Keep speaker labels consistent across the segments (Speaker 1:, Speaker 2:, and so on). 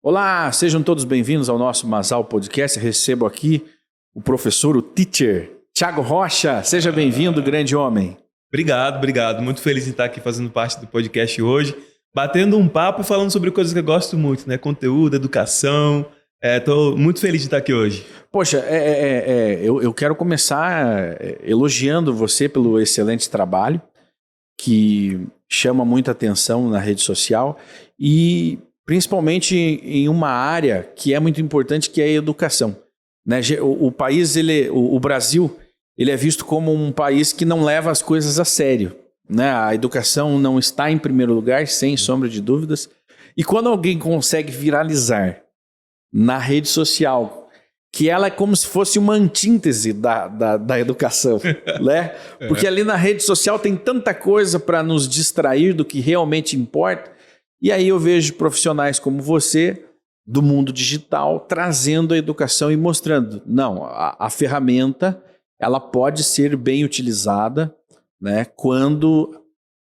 Speaker 1: Olá, sejam todos bem-vindos ao nosso Masal Podcast. Recebo aqui o professor, o teacher, Thiago Rocha. Seja bem-vindo, grande homem.
Speaker 2: Obrigado. Muito feliz em estar aqui fazendo parte do podcast hoje, batendo um papo e falando sobre coisas que eu gosto muito, né? Conteúdo, educação. Estou muito feliz de estar aqui hoje.
Speaker 1: Poxa, eu quero começar elogiando você pelo excelente trabalho, que chama muita atenção na rede social e principalmente em uma área que é muito importante, que é a educação. Né? O Brasil, ele é visto como um país que não leva as coisas a sério. Né? A educação não está em primeiro lugar, sem sombra de dúvidas. E quando alguém consegue viralizar na rede social, que ela é como se fosse uma antítese da educação, né? Porque ali na rede social tem tanta coisa para nos distrair do que realmente importa. E aí eu vejo profissionais como você, do mundo digital, trazendo a educação e mostrando, não, a ferramenta ela pode ser bem utilizada, né, quando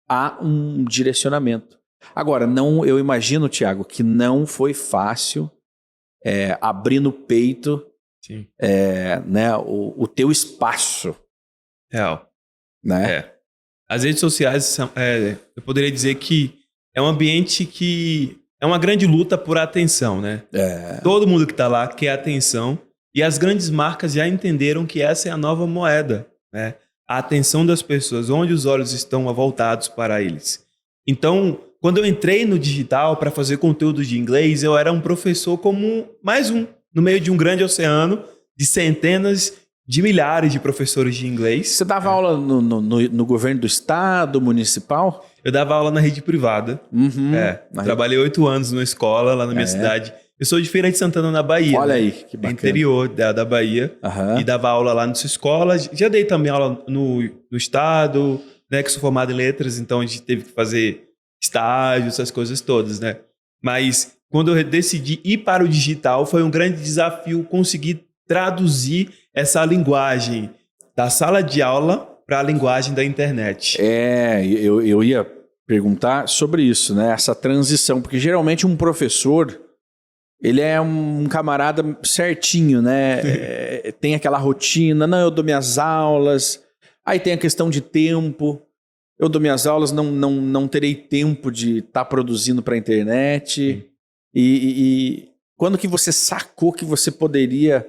Speaker 1: há um direcionamento. Agora, eu imagino, Thiago, que não foi fácil abrir no peito né, o teu espaço.
Speaker 2: Real.
Speaker 1: Né?
Speaker 2: As redes sociais, eu poderia dizer que é um ambiente que é uma grande luta por atenção, né? Todo mundo que está lá quer atenção e as grandes marcas já entenderam que essa é a nova moeda, né? A atenção das pessoas, onde os olhos estão voltados para eles. Então, quando eu entrei no digital para fazer conteúdo de inglês, eu era um professor como mais um, no meio de um grande oceano de centenas de milhares de professores de inglês.
Speaker 1: Você dava aula no governo do estado, municipal?
Speaker 2: Eu dava aula na rede privada. Trabalhei 8 anos numa escola lá na minha cidade. Eu sou de Feira de Santana, na Bahia.
Speaker 1: Olha aí, que bacana.
Speaker 2: Interior da Bahia. E dava aula lá nessa escola. Já dei também aula no estado, né? Que sou formado em letras, então a gente teve que fazer estágio, essas coisas todas, né? Mas quando eu decidi ir para o digital, foi um grande desafio conseguir traduzir essa linguagem da sala de aula para a linguagem da internet.
Speaker 1: Eu ia perguntar sobre isso, né? Essa transição, porque geralmente um professor, ele é um camarada certinho, né? Tem aquela rotina, não, eu dou minhas aulas, aí tem a questão de tempo, eu dou minhas aulas, não terei tempo de estar produzindo para a internet. E quando que você sacou que você poderia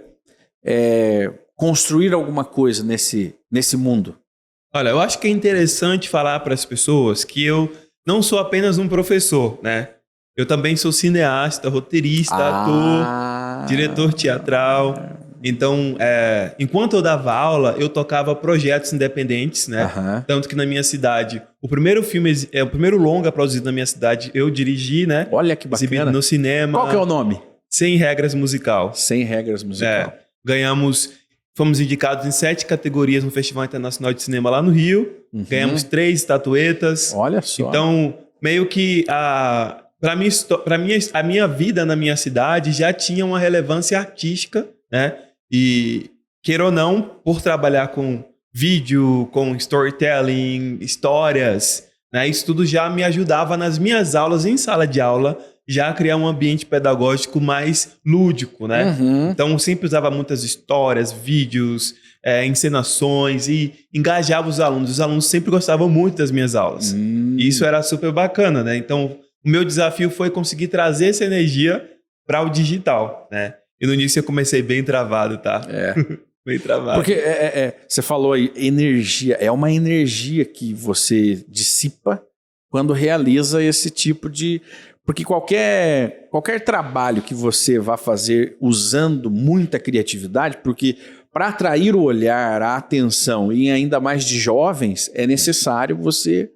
Speaker 1: construir alguma coisa nesse mundo?
Speaker 2: Olha, eu acho que é interessante falar para as pessoas que eu não sou apenas um professor, né? Eu também sou cineasta, roteirista, ator, diretor teatral. Então, enquanto eu dava aula, eu tocava projetos independentes, né? Tanto que na minha cidade, o primeiro longa produzido na minha cidade, eu dirigi, né?
Speaker 1: Olha que bacana.
Speaker 2: Exibido no cinema.
Speaker 1: Qual que é o nome?
Speaker 2: Sem Regras Musical.
Speaker 1: Sem Regras Musical.
Speaker 2: Fomos indicados em 7 categorias no Festival Internacional de Cinema lá no Rio. Ganhamos 3 estatuetas.
Speaker 1: Olha só.
Speaker 2: Então, meio que a minha vida na minha cidade já tinha uma relevância artística, né? E, queira ou não, por trabalhar com vídeo, com storytelling, histórias, né? Isso tudo já me ajudava nas minhas aulas, em sala de aula, já a criar um ambiente pedagógico mais lúdico, né? Então, eu sempre usava muitas histórias, vídeos, encenações e engajava os alunos. Os alunos sempre gostavam muito das minhas aulas. E isso era super bacana, né? Então, o meu desafio foi conseguir trazer essa energia para o digital, né? E no início eu comecei bem travado, tá? Bem travado.
Speaker 1: Porque você falou aí, energia. É uma energia que você dissipa quando realiza esse tipo de... Porque qualquer trabalho que você vá fazer usando muita criatividade, porque para atrair o olhar, a atenção e ainda mais de jovens, é necessário você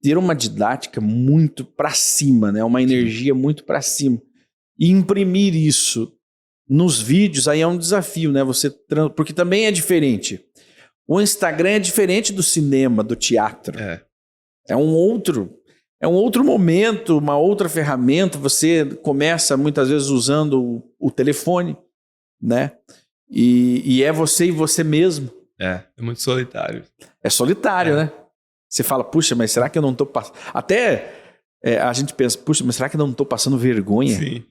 Speaker 1: ter uma didática muito para cima, né? Uma energia muito para cima. E imprimir isso nos vídeos aí é um desafio, né? Porque também é diferente. O Instagram é diferente do cinema, do teatro. É um outro momento, uma outra ferramenta. Você começa muitas vezes usando o telefone, né? E é você e você mesmo.
Speaker 2: É muito solitário.
Speaker 1: É solitário, né? Você fala, puxa, mas será que eu não estou passando... Até a gente pensa, puxa, mas será que não estou passando vergonha?
Speaker 2: Sim.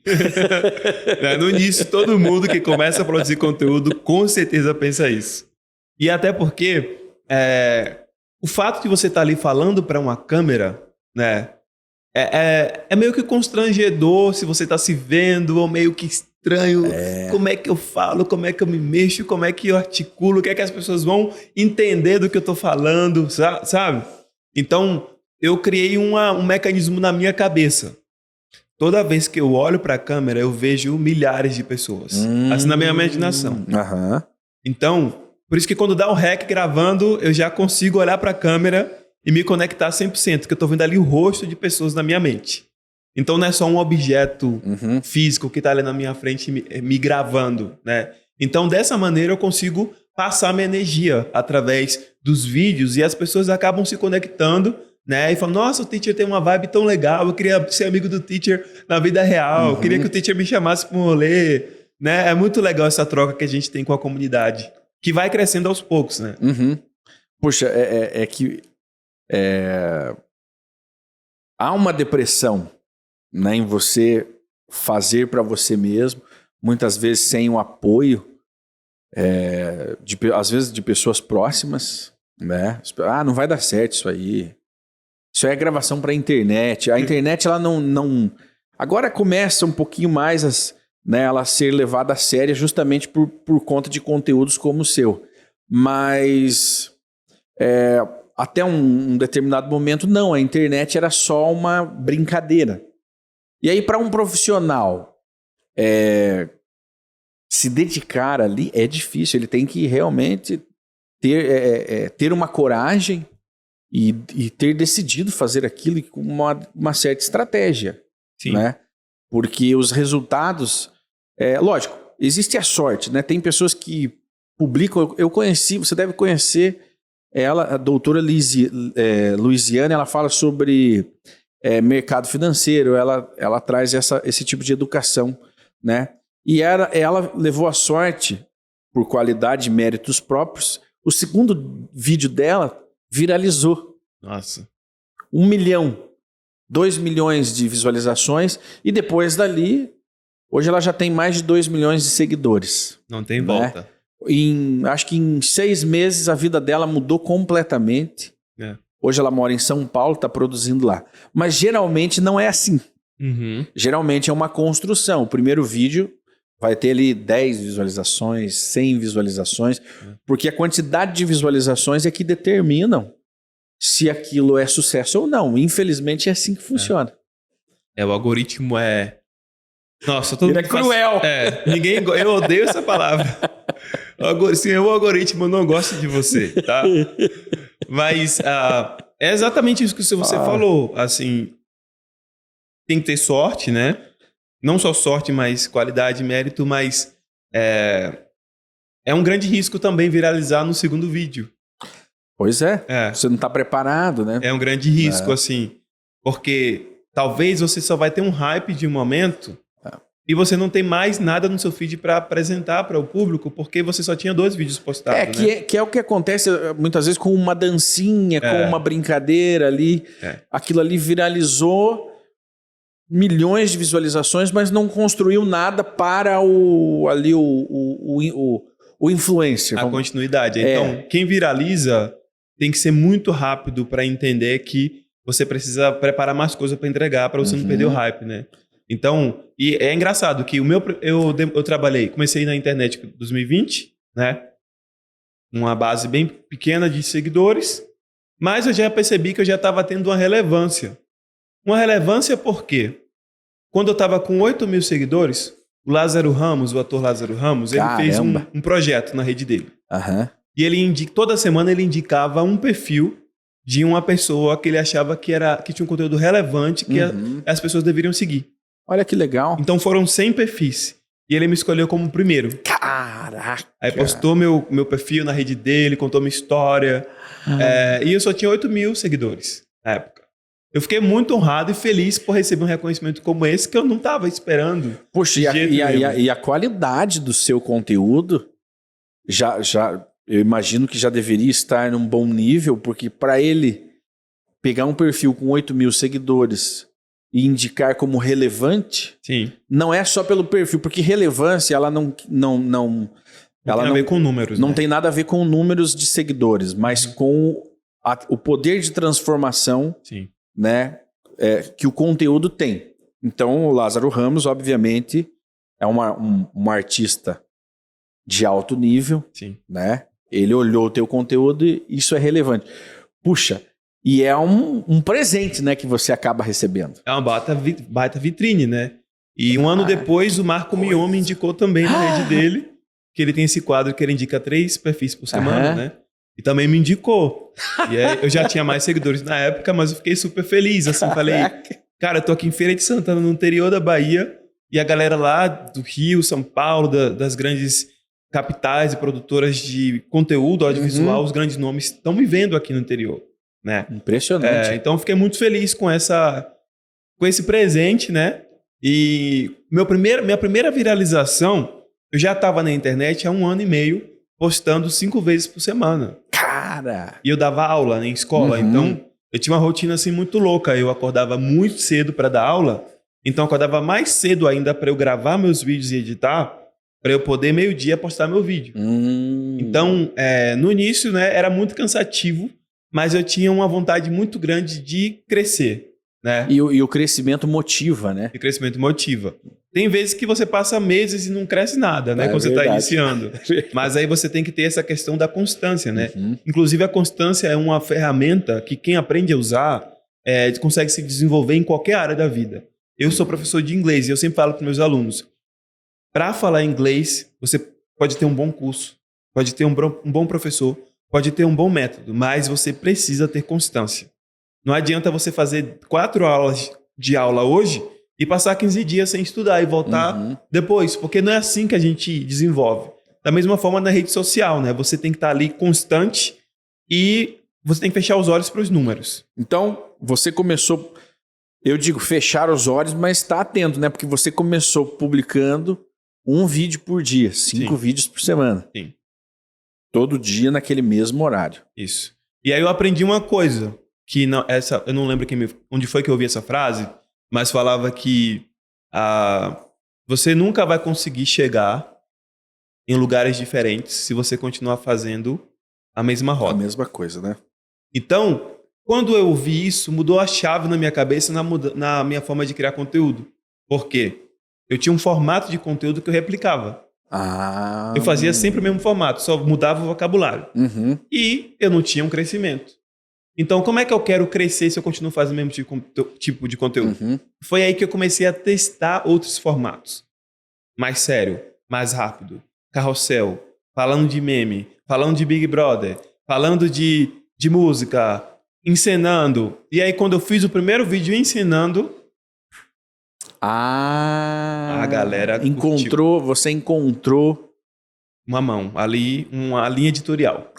Speaker 2: No início, todo mundo que começa a produzir conteúdo com certeza pensa isso. E até porque o fato de você estar ali falando para uma câmera, né, é meio que constrangedor se você está se vendo, ou meio que estranho. Como é que eu falo, como é que eu me mexo, como é que eu articulo, o que é que as pessoas vão entender do que eu estou falando, sabe? Então, eu criei um mecanismo na minha cabeça. Toda vez que eu olho para a câmera, eu vejo milhares de pessoas. Assim, na minha imaginação. Então, por isso que quando dá o REC gravando, eu já consigo olhar para a câmera e me conectar 100%, porque eu estou vendo ali o rosto de pessoas na minha mente. Então, não é só um objeto físico que está ali na minha frente me gravando, né? Então, dessa maneira, eu consigo passar minha energia através dos vídeos e as pessoas acabam se conectando, né? E falam, nossa, o teacher tem uma vibe tão legal, eu queria ser amigo do teacher na vida real, eu queria que o teacher me chamasse para um rolê, né? É muito legal essa troca que a gente tem com a comunidade, que vai crescendo aos poucos, né?
Speaker 1: Puxa, que há uma depressão, né, em você fazer para você mesmo, muitas vezes sem o apoio, às vezes de pessoas próximas, né? Não vai dar certo isso aí. Isso aí é gravação para a internet. A internet, ela não... Agora começa um pouquinho mais ela a ser levada a sério justamente por conta de conteúdos como o seu. Mas até um determinado momento, não. A internet era só uma brincadeira. E aí, para um profissional se dedicar ali, é difícil. Ele tem que realmente ter uma coragem e ter decidido fazer aquilo com uma certa estratégia.
Speaker 2: Sim.
Speaker 1: Né? Porque os resultados... lógico, existe a sorte, né? Tem pessoas que publicam... Eu conheci, você deve conhecer ela, a doutora Luiziane, ela fala sobre mercado financeiro, ela traz esse tipo de educação, né? E ela levou a sorte, por qualidade e méritos próprios, o segundo vídeo dela viralizou.
Speaker 2: Nossa.
Speaker 1: 1 milhão, 2 milhões de visualizações, e depois dali, hoje ela já tem mais de 2 milhões de seguidores.
Speaker 2: Não tem volta.
Speaker 1: Acho que em 6 meses a vida dela mudou completamente. Hoje ela mora em São Paulo, está produzindo lá. Mas geralmente não é assim. Geralmente é uma construção. O primeiro vídeo vai ter ali 10 visualizações, 100 visualizações, porque a quantidade de visualizações é que determinam se aquilo é sucesso ou não. Infelizmente é assim que funciona.
Speaker 2: O algoritmo Nossa, todo
Speaker 1: mundo é cruel.
Speaker 2: Eu odeio essa palavra. O algoritmo não gosta de você, tá? Mas é exatamente isso que você falou. Assim, tem que ter sorte, né? Não só sorte, mas qualidade, mérito, mas é um grande risco também viralizar no segundo vídeo.
Speaker 1: Pois você não está preparado, né?
Speaker 2: É um grande risco, assim, porque talvez você só vai ter um hype de um momento e você não tem mais nada no seu feed para apresentar para o público, porque você só tinha 2 vídeos postados.
Speaker 1: Que é o que acontece muitas vezes com uma dancinha, com uma brincadeira ali. Aquilo ali viralizou, milhões de visualizações, mas não construiu nada para o influencer.
Speaker 2: A continuidade. Então, quem viraliza tem que ser muito rápido para entender que você precisa preparar mais coisas para entregar, para você não perder o hype, né? Então, e é engraçado que eu comecei na internet em 2020, né? Uma base bem pequena de seguidores, mas eu já percebi que eu já estava tendo uma relevância. Uma relevância por quê? Quando eu estava com 8 mil seguidores, o ator Lázaro Ramos, ele fez um projeto na rede dele. E toda semana ele indicava um perfil de uma pessoa que ele achava que tinha um conteúdo relevante, que as pessoas deveriam seguir.
Speaker 1: Olha que legal.
Speaker 2: Então foram 100 perfis. E ele me escolheu como primeiro.
Speaker 1: Caraca!
Speaker 2: Aí postou meu perfil na rede dele, contou minha história. E eu só tinha 8 mil seguidores na época. Eu fiquei muito honrado e feliz por receber um reconhecimento como esse que eu não estava esperando.
Speaker 1: Poxa, e a qualidade do seu conteúdo, eu imagino que já deveria estar num bom nível, porque para ele pegar um perfil com 8 mil seguidores e indicar como relevante,
Speaker 2: Sim.
Speaker 1: não é só pelo perfil, porque relevância ela não
Speaker 2: Ela tem a ver com números.
Speaker 1: Não
Speaker 2: né?
Speaker 1: tem nada a ver com números de seguidores, mas com o poder de transformação,
Speaker 2: Sim.
Speaker 1: né, que o conteúdo tem. Então, o Lázaro Ramos, obviamente, é um artista de alto nível,
Speaker 2: Sim.
Speaker 1: né? Ele olhou o teu conteúdo e isso é relevante. Puxa, e é um presente, né, que você acaba recebendo.
Speaker 2: É uma baita vitrine, né? E um ano depois, o Marco Mion me indicou também na rede dele, que ele tem esse quadro que ele indica 3 perfis por semana, né? E também me indicou. E aí, eu já tinha mais seguidores na época, mas eu fiquei super feliz, assim, falei, cara, eu tô aqui em Feira de Santana, no interior da Bahia, e a galera lá do Rio, São Paulo, das grandes capitais e produtoras de conteúdo audiovisual, os grandes nomes estão me vendo aqui no interior, né?
Speaker 1: Impressionante.
Speaker 2: Então eu fiquei muito feliz com esse presente, né? E minha primeira viralização, eu já estava na internet há 1 ano e meio, postando 5 vezes por semana.
Speaker 1: Cara!
Speaker 2: E eu dava aula em escola, então eu tinha uma rotina assim muito louca. Eu acordava muito cedo para dar aula, então eu acordava mais cedo ainda para eu gravar meus vídeos e editar, para eu poder meio-dia postar meu vídeo. Então, no início, né, era muito cansativo, mas eu tinha uma vontade muito grande de crescer, né?
Speaker 1: E o crescimento motiva, né?
Speaker 2: E crescimento motiva. Tem vezes que você passa meses e não cresce nada, né? Quando você está iniciando. Mas aí você tem que ter essa questão da constância, né? Inclusive, a constância é uma ferramenta que quem aprende a usar consegue se desenvolver em qualquer área da vida. Eu sou professor de inglês e eu sempre falo para meus alunos, para falar inglês, você pode ter um bom curso, pode ter um bom professor, pode ter um bom método, mas você precisa ter constância. Não adianta você fazer 4 horas de aula hoje e passar 15 dias sem estudar e voltar depois, porque não é assim que a gente desenvolve. Da mesma forma na rede social, né? Você tem que estar ali constante e você tem que fechar os olhos para os números.
Speaker 1: Então, você começou, eu digo fechar os olhos, mas está atento, né? Porque você começou publicando 1 vídeo por dia, 5 vídeos por semana.
Speaker 2: Sim.
Speaker 1: Todo dia naquele mesmo horário.
Speaker 2: Isso. E aí eu aprendi uma coisa, que não, eu não lembro onde foi que eu ouvi essa frase, mas falava que você nunca vai conseguir chegar em lugares diferentes se você continuar fazendo a mesma rota.
Speaker 1: A mesma coisa, né?
Speaker 2: Então, quando eu ouvi isso, mudou a chave na minha cabeça, na minha forma de criar conteúdo. Por quê? Eu tinha um formato de conteúdo que eu replicava. Eu fazia sempre o mesmo formato, só mudava o vocabulário. E eu não tinha um crescimento. Então, como é que eu quero crescer se eu continuo fazendo o mesmo tipo de conteúdo? Foi aí que eu comecei a testar outros formatos. Mais sério, mais rápido. Carrossel, falando de meme, falando de Big Brother, falando de música, encenando. E aí, quando eu fiz o primeiro vídeo ensinando, a galera
Speaker 1: você encontrou
Speaker 2: uma mão ali, uma linha editorial.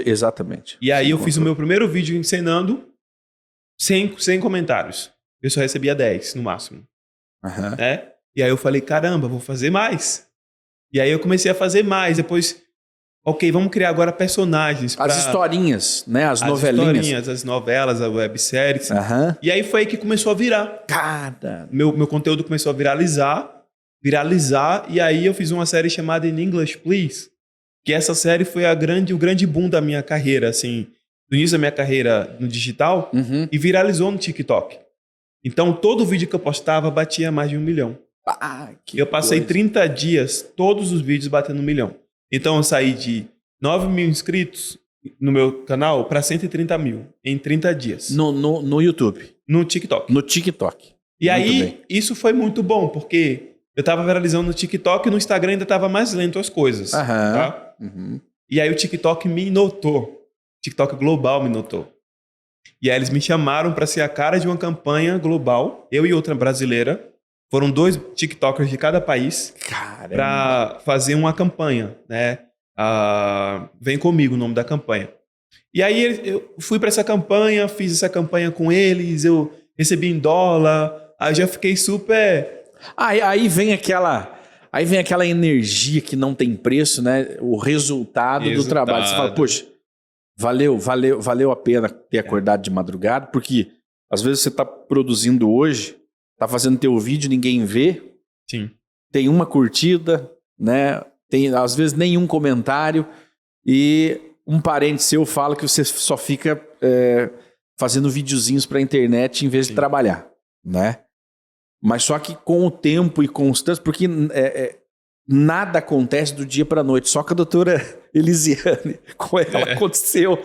Speaker 1: Exatamente.
Speaker 2: E aí eu fiz o meu primeiro vídeo ensinando sem comentários. Eu só recebia 10 no máximo. Né? E aí eu falei, caramba, vou fazer mais. E aí eu comecei a fazer mais. Depois, ok, vamos criar agora personagens.
Speaker 1: As historinhas, né? As novelinhas.
Speaker 2: As novelas, as webséries. E aí foi aí que começou a virar.
Speaker 1: Cara!
Speaker 2: Meu conteúdo começou a viralizar. E aí eu fiz uma série chamada In English Please, que essa série foi o grande boom da minha carreira, assim, no início da minha carreira no digital, e viralizou no TikTok. Então, todo vídeo que eu postava batia mais de 1 milhão. Eu passei 30 dias, todos os vídeos batendo 1 milhão. Então, eu saí de 9 mil inscritos no meu canal para 130 mil em 30 dias.
Speaker 1: No YouTube?
Speaker 2: No TikTok.
Speaker 1: No TikTok.
Speaker 2: E aí, isso foi muito bom, porque eu estava viralizando no TikTok e no Instagram ainda estava mais lento as coisas. Tá? E aí o TikTok me notou. O TikTok global me notou. E aí eles me chamaram para ser a cara de uma campanha global. Eu e outra brasileira. Foram 2 TikTokers de cada país para fazer uma campanha, né? Vem Comigo, o nome da campanha. E aí eu fui para essa campanha, fiz essa campanha com eles, eu recebi em dólar, aí já fiquei super...
Speaker 1: Aí vem aquela energia que não tem preço, né? O resultado do trabalho. Você fala, poxa, valeu a pena ter acordado de madrugada, porque às vezes você está produzindo hoje tá fazendo teu vídeo, ninguém vê.
Speaker 2: Sim.
Speaker 1: Tem uma curtida, né? Tem, às vezes, nenhum comentário. E um parente seu fala que você só fica fazendo videozinhos pra internet em vez de trabalhar, né? Mas só que com o tempo e constância, porque nada acontece do dia pra noite, só com a doutora Elisiane, com ela aconteceu,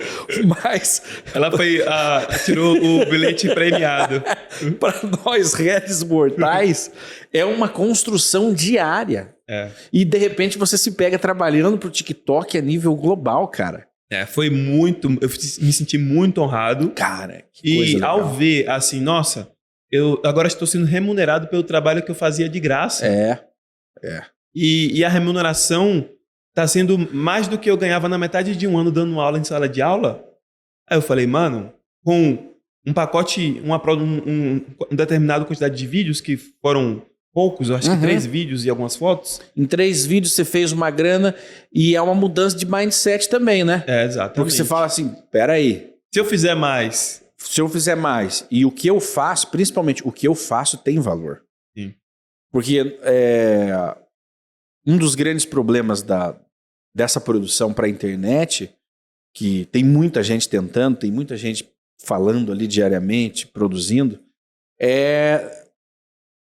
Speaker 1: mas...
Speaker 2: Ela tirou o bilhete premiado.
Speaker 1: Para nós, réis mortais, é uma construção diária. E de repente você se pega trabalhando pro TikTok a nível global, cara.
Speaker 2: Foi muito... Eu me senti muito honrado.
Speaker 1: Cara, que coisa
Speaker 2: E
Speaker 1: legal.
Speaker 2: ao ver, assim, nossa, eu agora estou sendo remunerado pelo trabalho que eu fazia de graça. E a remuneração tá sendo mais do que eu ganhava na metade de um ano dando aula em sala de aula. Aí eu falei, mano, com um pacote, uma determinada quantidade de vídeos, que foram poucos, eu acho que 3 vídeos e algumas fotos.
Speaker 1: Em 3 vídeos você fez uma grana e é uma mudança de mindset também, né?
Speaker 2: Exatamente.
Speaker 1: Porque você fala assim, peraí,
Speaker 2: Se eu fizer mais...
Speaker 1: se eu fizer mais e o que eu faço, principalmente o que eu faço tem valor.
Speaker 2: Sim.
Speaker 1: Porque um dos grandes problemas dessa produção para a internet, que tem muita gente tentando, tem muita gente falando ali diariamente, produzindo,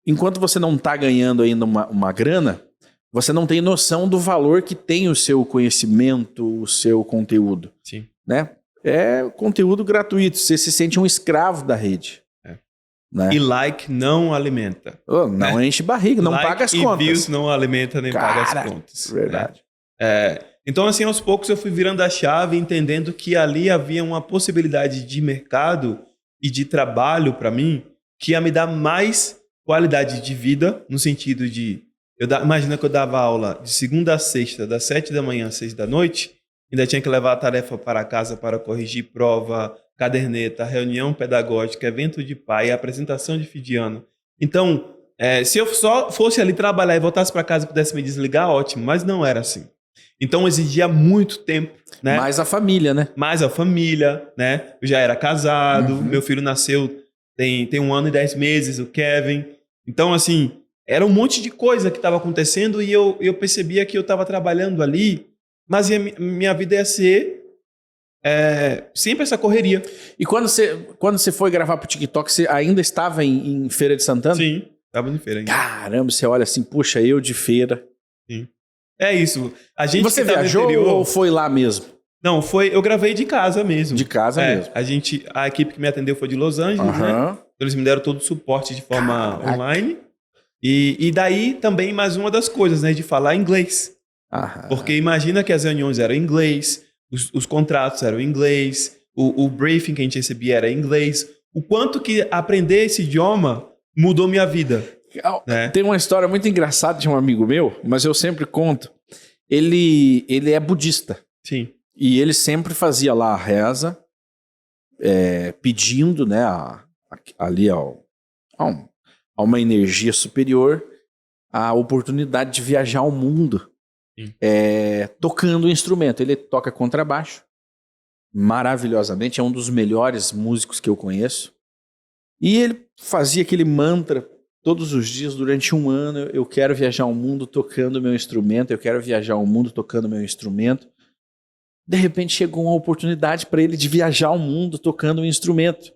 Speaker 1: enquanto você não está ganhando ainda uma grana, você não tem noção do valor que tem o seu conhecimento, o seu conteúdo.
Speaker 2: Sim.
Speaker 1: Né? É conteúdo gratuito, você se sente um escravo da rede. Né?
Speaker 2: E like não alimenta.
Speaker 1: Não enche barriga, não
Speaker 2: like
Speaker 1: paga as
Speaker 2: e
Speaker 1: contas.
Speaker 2: views não alimenta nem paga as contas.
Speaker 1: Verdade.
Speaker 2: Então, assim, aos poucos eu fui virando a chave, entendendo que ali havia uma possibilidade de mercado e de trabalho para mim que ia me dar mais qualidade de vida, no sentido de... Imagina que eu dava aula de segunda a sexta, das 7 da manhã às 6 da noite, ainda tinha que levar a tarefa para casa para corrigir prova, caderneta, reunião pedagógica, evento de pai, apresentação de fim de ano. Então, se eu só fosse ali trabalhar e voltasse para casa e pudesse me desligar, ótimo, mas não era assim. Então, exigia muito tempo, né?
Speaker 1: Mais a família, né?
Speaker 2: Mais a família, né? Eu já era casado, meu filho nasceu tem 1 ano e 10 meses, o Kevin. Então, assim, era um monte de coisa que estava acontecendo e eu percebia que eu estava trabalhando ali, mas minha vida ia ser sempre essa correria.
Speaker 1: E quando você foi gravar pro TikTok, você ainda estava em Feira de Santana?
Speaker 2: Sim, estava em feira ainda.
Speaker 1: Caramba, você olha assim, puxa, eu de feira.
Speaker 2: Sim. É isso. A gente
Speaker 1: E você viajou ou foi lá mesmo?
Speaker 2: Não, eu gravei de casa mesmo.
Speaker 1: De casa mesmo.
Speaker 2: A equipe que me atendeu foi de Los Angeles, né? Então eles me deram todo o suporte de forma online. E daí também mais uma das coisas, né? De falar inglês. Porque imagina que as reuniões eram em inglês, os contratos eram em inglês, o briefing que a gente recebia era em inglês. O quanto que aprender esse idioma mudou minha vida. Né?
Speaker 1: Tem uma história muito engraçada de um amigo meu, mas eu sempre conto. Ele é budista.
Speaker 2: Sim.
Speaker 1: E ele sempre fazia lá a reza, pedindo, né, ali a uma energia superior a oportunidade de viajar ao mundo tocando o instrumento. Ele toca contrabaixo maravilhosamente, é um dos melhores músicos que eu conheço. E ele fazia aquele mantra todos os dias durante 1 ano: eu quero viajar ao mundo tocando meu instrumento, eu quero viajar ao mundo tocando meu instrumento. De repente chegou uma oportunidade para ele de viajar ao mundo tocando um instrumento.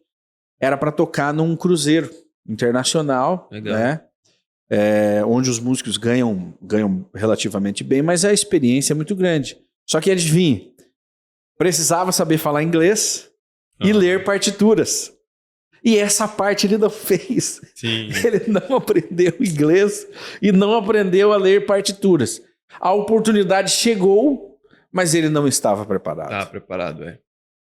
Speaker 1: Era para tocar num cruzeiro internacional, né? Onde os músicos ganham relativamente bem, mas a experiência é muito grande. Só que adivinha, precisava saber falar inglês e ler partituras. E essa parte ele não fez.
Speaker 2: Sim.
Speaker 1: Ele não aprendeu inglês e não aprendeu a ler partituras. A oportunidade chegou, mas ele não estava preparado.
Speaker 2: Estava preparado,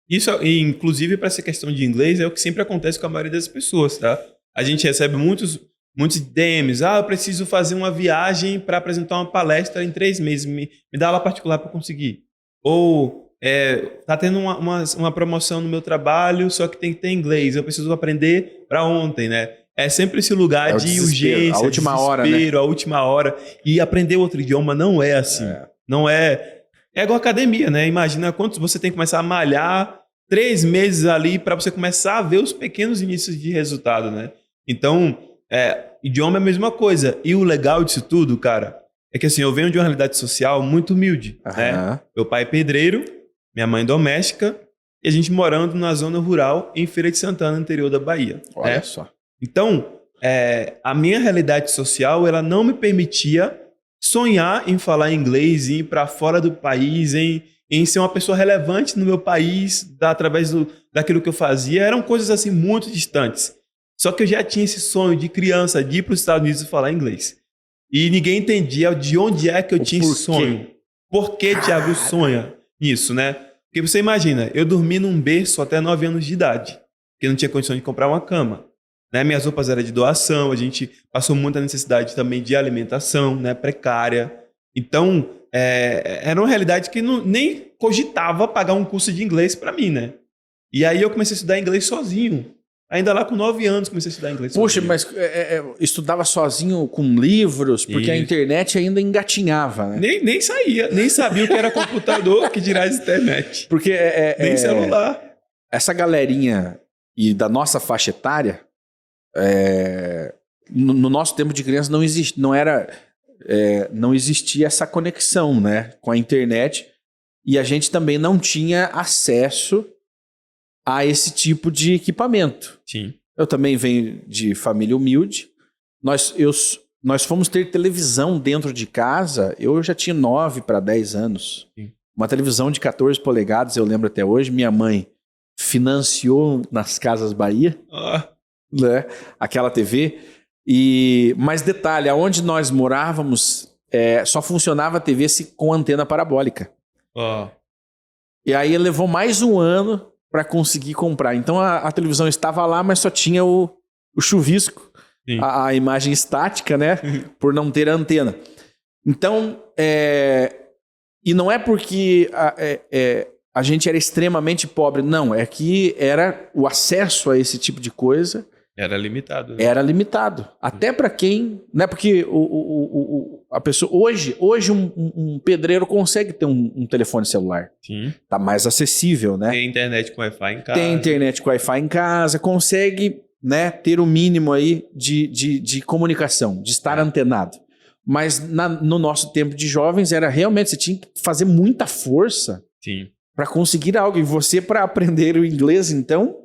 Speaker 2: Isso, inclusive, para essa questão de inglês, é o que sempre acontece com a maioria das pessoas, tá? A gente recebe muitos DMs. Eu preciso fazer uma viagem para apresentar uma palestra em 3 meses. Me dá aula particular para conseguir. Ou tá tendo uma promoção no meu trabalho, só que tem que ter inglês. Eu preciso aprender para ontem, né? É sempre esse lugar de urgência,
Speaker 1: a última hora, né?
Speaker 2: A última hora. E aprender outro idioma não é assim. Não é... É igual academia, né? Imagina quantos você tem que começar a malhar 3 meses ali para você começar a ver os pequenos inícios de resultado, né? Então, Idioma é a mesma coisa. E o legal disso tudo, cara, é que assim, eu venho de uma realidade social muito humilde, né? Meu pai é pedreiro, minha mãe doméstica, e a gente morando na zona rural em Feira de Santana, no interior da Bahia.
Speaker 1: Olha só.
Speaker 2: Então, a minha realidade social, ela não me permitia sonhar em falar inglês, em ir para fora do país, em ser uma pessoa relevante no meu país, através daquilo que eu fazia. Eram coisas assim muito distantes. Só que eu já tinha esse sonho de criança de ir para os Estados Unidos e falar inglês. E ninguém entendia de onde é que eu tinha esse sonho. Por que Thiago sonha nisso, né? Porque você imagina, eu dormi num berço até 9 anos de idade, porque não tinha condição de comprar uma cama. Né? Minhas roupas eram de doação, a gente passou muita necessidade também de alimentação, né? Precária. Então, era uma realidade que nem cogitava pagar um curso de inglês para mim, né? E aí eu comecei a estudar inglês sozinho. Ainda lá com 9 anos comecei a estudar inglês sozinho.
Speaker 1: Puxa, mas estudava sozinho com livros, porque a internet ainda engatinhava, né?
Speaker 2: Nem saía, nem sabia o que era computador, que dirá de internet.
Speaker 1: Porque
Speaker 2: nem celular.
Speaker 1: Essa galerinha e da nossa faixa etária, no nosso tempo de criança não existia essa conexão, né, com a internet, e a gente também não tinha acesso a esse tipo de equipamento.
Speaker 2: Sim.
Speaker 1: Eu também venho de família humilde. Nós fomos ter televisão dentro de casa, eu já tinha 9 para 10 anos.
Speaker 2: Sim.
Speaker 1: Uma televisão de 14 polegadas, eu lembro até hoje, minha mãe financiou nas Casas Bahia, né, aquela TV. Mas detalhe, aonde nós morávamos, só funcionava a TV com antena parabólica. E aí levou mais um ano para conseguir comprar. Então a televisão estava lá, mas só tinha o chuvisco, a imagem estática, né? Por não ter antena. Então, e não é porque a gente era extremamente pobre, não. É que era o acesso a esse tipo de coisa...
Speaker 2: Era limitado. Né?
Speaker 1: Era limitado. Até para quem... Né? Porque a pessoa... Hoje um pedreiro consegue ter um telefone celular.
Speaker 2: Sim.
Speaker 1: Tá mais acessível, né?
Speaker 2: Tem internet com Wi-Fi em casa.
Speaker 1: Tem internet com Wi-Fi em casa. Consegue, né, ter o mínimo aí de comunicação, de estar antenado. Mas no nosso tempo de jovens era realmente... Você tinha que fazer muita força para conseguir algo. E você, para aprender o inglês, então...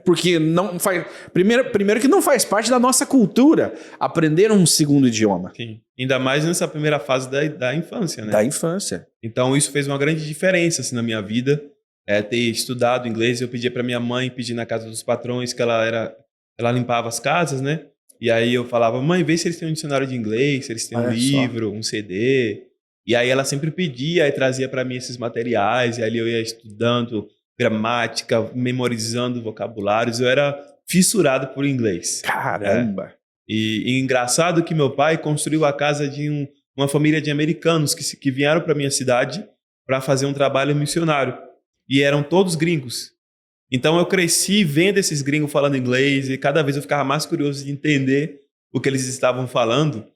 Speaker 1: Porque não faz... Primeiro que não faz parte da nossa cultura aprender um segundo idioma.
Speaker 2: Sim. Ainda mais nessa primeira fase da infância, né?
Speaker 1: Da infância.
Speaker 2: Então isso fez uma grande diferença assim, na minha vida. Ter estudado inglês, eu pedia para minha mãe, pedir na casa dos patrões, que ela limpava as casas, né? E aí eu falava, mãe, vê se eles têm um dicionário de inglês, se eles têm um livro, um CD. E aí ela sempre pedia e trazia para mim esses materiais, e aí eu ia estudando gramática, memorizando vocabulários. Eu era fissurado por inglês.
Speaker 1: Caramba!
Speaker 2: E engraçado que meu pai construiu a casa de uma família de americanos que vieram para minha cidade para fazer um trabalho missionário. E eram todos gringos. Então eu cresci vendo esses gringos falando inglês e cada vez eu ficava mais curioso de entender o que eles estavam falando.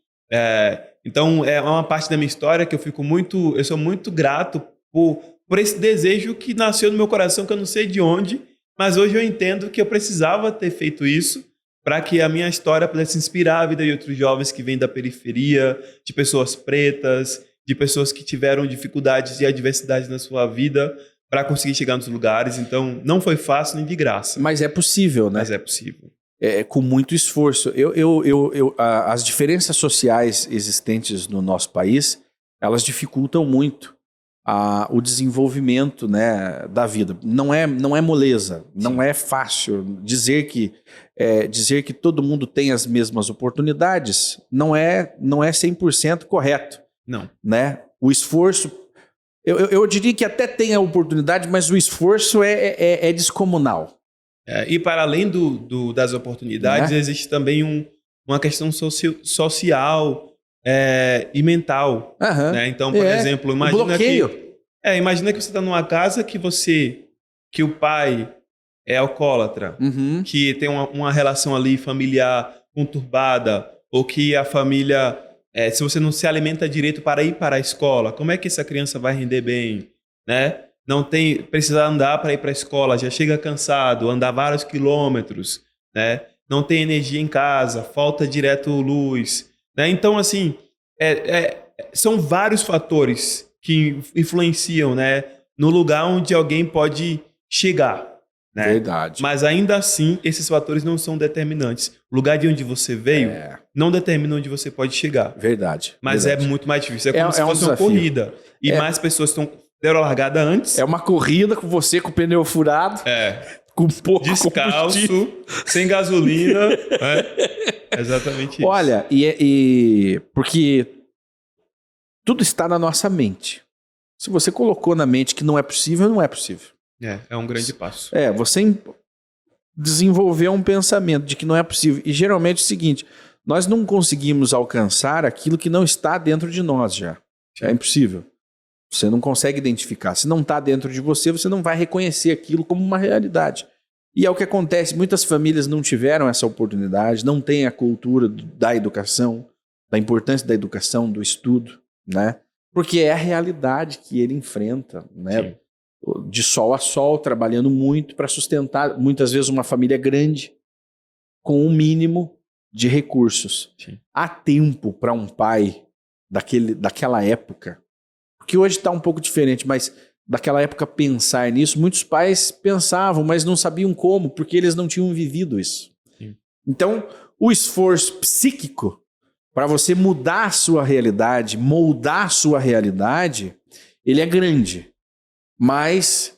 Speaker 2: Então é uma parte da minha história que eu sou muito grato por esse desejo que nasceu no meu coração, que eu não sei de onde, mas hoje eu entendo que eu precisava ter feito isso para que a minha história pudesse inspirar a vida de outros jovens que vêm da periferia, de pessoas pretas, de pessoas que tiveram dificuldades e adversidades na sua vida para conseguir chegar nos lugares. Então, não foi fácil nem de graça.
Speaker 1: Mas é possível, né?
Speaker 2: Mas é possível.
Speaker 1: Com muito esforço. As diferenças sociais existentes no nosso país, elas dificultam muito o desenvolvimento, né, da vida. Não é moleza, não é fácil dizer que todo mundo tem as mesmas oportunidades, não é 100% correto.
Speaker 2: Não.
Speaker 1: Né? O esforço, eu diria que até tem a oportunidade, mas o esforço é descomunal.
Speaker 2: E para além das oportunidades, existe também uma questão social e mental. Né? Então, por exemplo, imagina que você está numa casa que o pai é alcoólatra, que tem uma relação ali familiar conturbada, ou que a família, se você não se alimenta direito para ir para a escola, como é que essa criança vai render bem? Né? Não precisa andar para ir para a escola, já chega cansado, andar vários quilômetros, né? não tem energia em casa, falta direto luz, né? Então, assim, são vários fatores que influenciam, né, no lugar onde alguém pode chegar, né?
Speaker 1: Verdade.
Speaker 2: Mas ainda assim, esses fatores não são determinantes. O lugar de onde você veio não determina onde você pode chegar.
Speaker 1: Verdade.
Speaker 2: Mas
Speaker 1: verdade.
Speaker 2: é muito mais difícil. É como se
Speaker 1: um
Speaker 2: fosse uma
Speaker 1: desafio.
Speaker 2: corrida. E mais pessoas deram a largada antes.
Speaker 1: É uma corrida com você com o pneu furado. Com pouco
Speaker 2: descalço,
Speaker 1: combustível.
Speaker 2: sem gasolina. Exatamente isso.
Speaker 1: Olha, porque tudo está na nossa mente. Se você colocou na mente que não é possível, não é possível.
Speaker 2: É um grande passo.
Speaker 1: Você desenvolveu um pensamento de que não é possível. E geralmente é o seguinte, nós não conseguimos alcançar aquilo que não está dentro de nós já. Sim. É impossível. Você não consegue identificar. Se não está dentro de você, você não vai reconhecer aquilo como uma realidade. E é o que acontece. Muitas famílias não tiveram essa oportunidade, não têm a cultura da educação, da importância da educação, do estudo, né? Porque é a realidade que ele enfrenta, né? Sim. De sol a sol, trabalhando muito para sustentar, muitas vezes, uma família grande com um mínimo de recursos. Sim. Há tempo para um pai daquela época, porque hoje está um pouco diferente, mas daquela época pensar nisso, muitos pais pensavam, mas não sabiam como, porque eles não tinham vivido isso. Sim. Então, o esforço psíquico para você mudar a sua realidade, moldar a sua realidade, ele é grande. Mas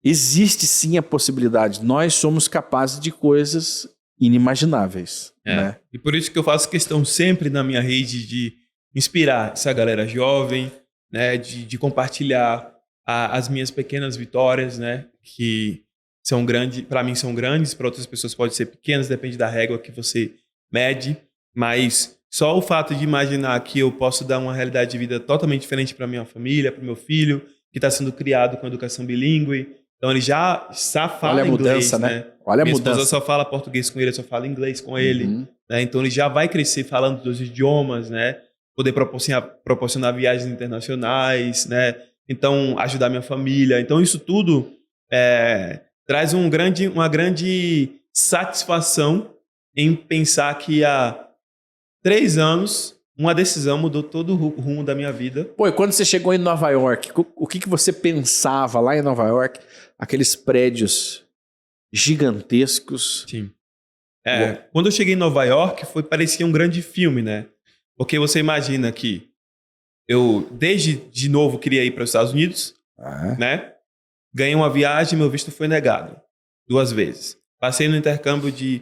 Speaker 1: existe sim a possibilidade. Nós somos capazes de coisas inimagináveis. Né?
Speaker 2: E por isso que eu faço questão sempre na minha rede de inspirar essa galera jovem, né? De compartilhar as minhas pequenas vitórias, né? Que são grandes, para mim são grandes, para outras pessoas podem ser pequenas, depende da régua que você mede. Mas só o fato de imaginar que eu posso dar uma realidade de vida totalmente diferente para minha família, para o meu filho, que está sendo criado com educação bilíngue. Então ele já fala inglês, né?
Speaker 1: Olha a
Speaker 2: Minha
Speaker 1: mudança.
Speaker 2: esposa só fala português com ele, só fala inglês com ele. Né? Então ele já vai crescer falando dos idiomas, né? Poder proporcionar viagens internacionais, né? Então ajudar minha família. Então isso tudo traz uma grande satisfação em pensar que há 3 anos uma decisão mudou todo o rumo da minha vida.
Speaker 1: Pô, e quando você chegou em Nova York, o que você pensava lá em Nova York? Aqueles prédios gigantescos.
Speaker 2: Sim. Quando eu cheguei em Nova York, parecia um grande filme, né? Porque você imagina que eu, desde de novo, queria ir para os Estados Unidos, né? Ganhei uma viagem, meu visto foi negado 2 vezes. Passei no intercâmbio de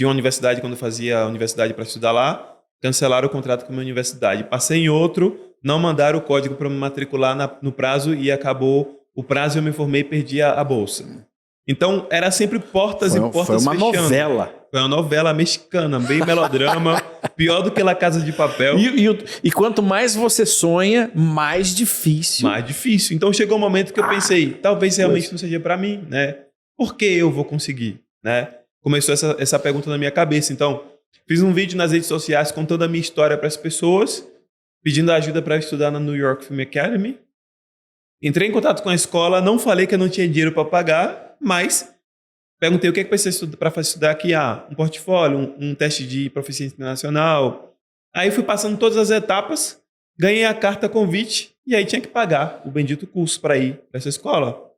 Speaker 2: uma universidade, quando eu fazia a universidade para estudar lá, cancelaram o contrato com a minha universidade. Passei em outro, não mandaram o código para me matricular no prazo e acabou o prazo, eu me formei e perdi a bolsa. Então, era sempre portas e portas fechando.
Speaker 1: Foi uma novela.
Speaker 2: Foi uma novela mexicana, bem melodrama, pior do que La Casa de Papel.
Speaker 1: E quanto mais você sonha, mais difícil.
Speaker 2: Mais difícil. Então, chegou um momento que eu pensei, talvez realmente não seja para mim, né? Por que eu vou conseguir, né? Começou essa pergunta na minha cabeça. Então, fiz um vídeo nas redes sociais contando a minha história para as pessoas, pedindo ajuda para estudar na New York Film Academy. Entrei em contato com a escola, não falei que eu não tinha dinheiro para pagar, mas perguntei o que é que precisa para estudar aqui. Um portfólio, um teste de proficiência internacional. Aí fui passando todas as etapas, ganhei a carta convite e aí tinha que pagar o bendito curso para ir para essa escola.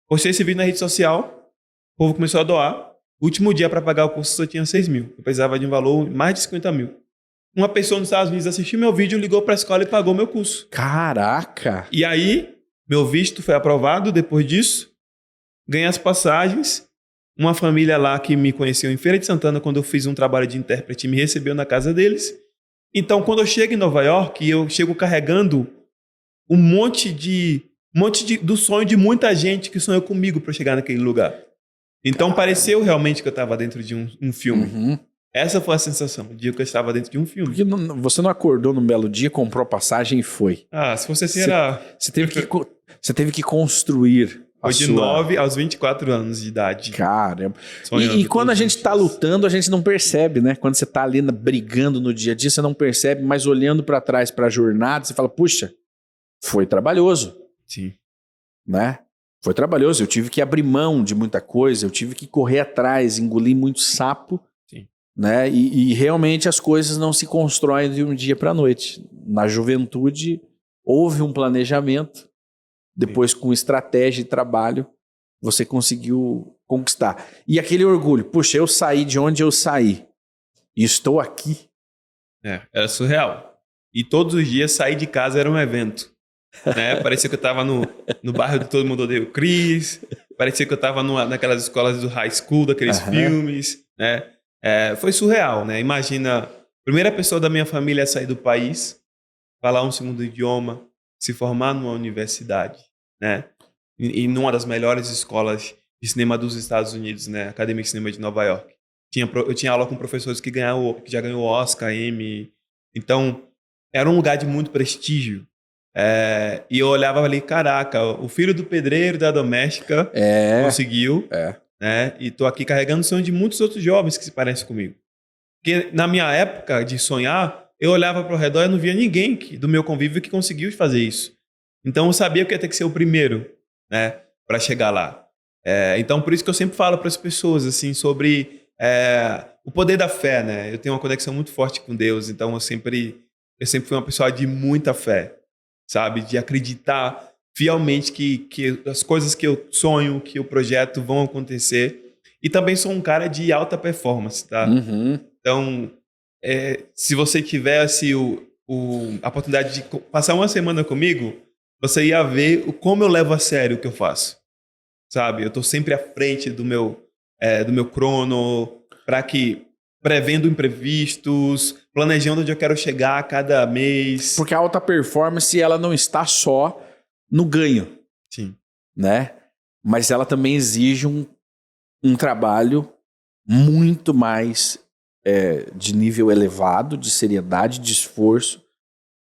Speaker 2: Postei esse vídeo na rede social, o povo começou a doar. O último dia para pagar o curso só tinha 6 mil. Eu precisava de um valor mais de 50 mil. Uma pessoa nos Estados Unidos assistiu meu vídeo, ligou para a escola e pagou meu curso.
Speaker 1: Caraca!
Speaker 2: E aí, meu visto foi aprovado depois disso. Ganhei as passagens. Uma família lá que me conheceu em Feira de Santana, quando eu fiz um trabalho de intérprete, me recebeu na casa deles. Então, quando eu chego em Nova York, eu chego carregando um monte do sonho de muita gente que sonhou comigo para chegar naquele lugar. Então, pareceu realmente que eu estava dentro de um filme. Essa foi a sensação, o dia que eu estava dentro de um filme.
Speaker 1: Porque você não acordou num belo dia, comprou a passagem e foi.
Speaker 2: Se fosse assim, era...
Speaker 1: Você teve que construir
Speaker 2: Foi de 9 aos 24 anos de idade.
Speaker 1: Caramba. E quando a gente está lutando, a gente não percebe, né? Quando você está ali brigando no dia a dia, você não percebe, mas olhando para trás para a jornada, você fala, puxa, foi trabalhoso.
Speaker 2: Sim.
Speaker 1: Né? Foi trabalhoso, eu tive que abrir mão de muita coisa, eu tive que correr atrás, engolir muito sapo,
Speaker 2: Sim.
Speaker 1: né? E realmente as coisas não se constroem de um dia para a noite. Na juventude houve um planejamento, depois com estratégia e trabalho você conseguiu conquistar. E aquele orgulho, puxa, eu saí de onde eu saí e estou aqui.
Speaker 2: Era surreal. E todos os dias sair de casa era um evento. Né? Parecia que eu estava no bairro de Todo Mundo Odeia o Chris. Parecia que eu estava naquelas escolas do high school, daqueles filmes. Né? Foi surreal. Né? Imagina, a primeira pessoa da minha família a sair do país, falar um segundo idioma, se formar numa universidade. Né? E numa das melhores escolas de cinema dos Estados Unidos, né? Academia de Cinema de Nova York. Eu tinha aula com professores que já ganhou Oscar, Emmy. Então, era um lugar de muito prestígio. E eu olhava ali, caraca, o filho do pedreiro da doméstica conseguiu. Né? E tô aqui carregando o sonho de muitos outros jovens que se parecem comigo. Porque na minha época de sonhar, eu olhava para o redor e não via ninguém do meu convívio que conseguiu fazer isso. Então eu sabia que ia ter que ser o primeiro, né, para chegar lá. Então por isso que eu sempre falo para as pessoas assim, sobre o poder da fé. Né? Eu tenho uma conexão muito forte com Deus, então eu sempre fui uma pessoa de muita fé. Sabe, de acreditar fielmente que as coisas que eu sonho, que o projeto vão acontecer. E também sou um cara de alta performance, tá? Então, se você tivesse a oportunidade de passar uma semana comigo, você ia ver como eu levo a sério o que eu faço. Sabe, eu tô sempre à frente do meu crono, prevendo imprevistos, planejando onde eu quero chegar a cada mês.
Speaker 1: Porque a alta performance, ela não está só no ganho.
Speaker 2: Sim.
Speaker 1: Né? Mas ela também exige um trabalho muito mais de nível elevado, de seriedade, de esforço,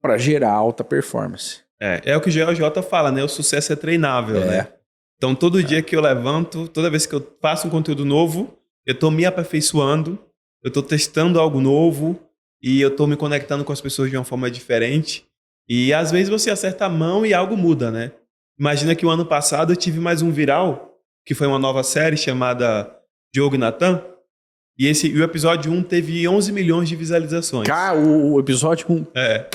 Speaker 1: para gerar alta performance.
Speaker 2: É o que o GeoJ fala, né? O sucesso é treinável, né? Então, todo dia que eu levanto, toda vez que eu faço um conteúdo novo, eu estou me aperfeiçoando, eu estou testando algo novo e eu estou me conectando com as pessoas de uma forma diferente. E às vezes você acerta a mão e algo muda, né? Imagina que o ano passado eu tive mais um viral, que foi uma nova série chamada Diogo e Natan. E o episódio 1 teve 11 milhões de visualizações.
Speaker 1: Cara, o episódio 1.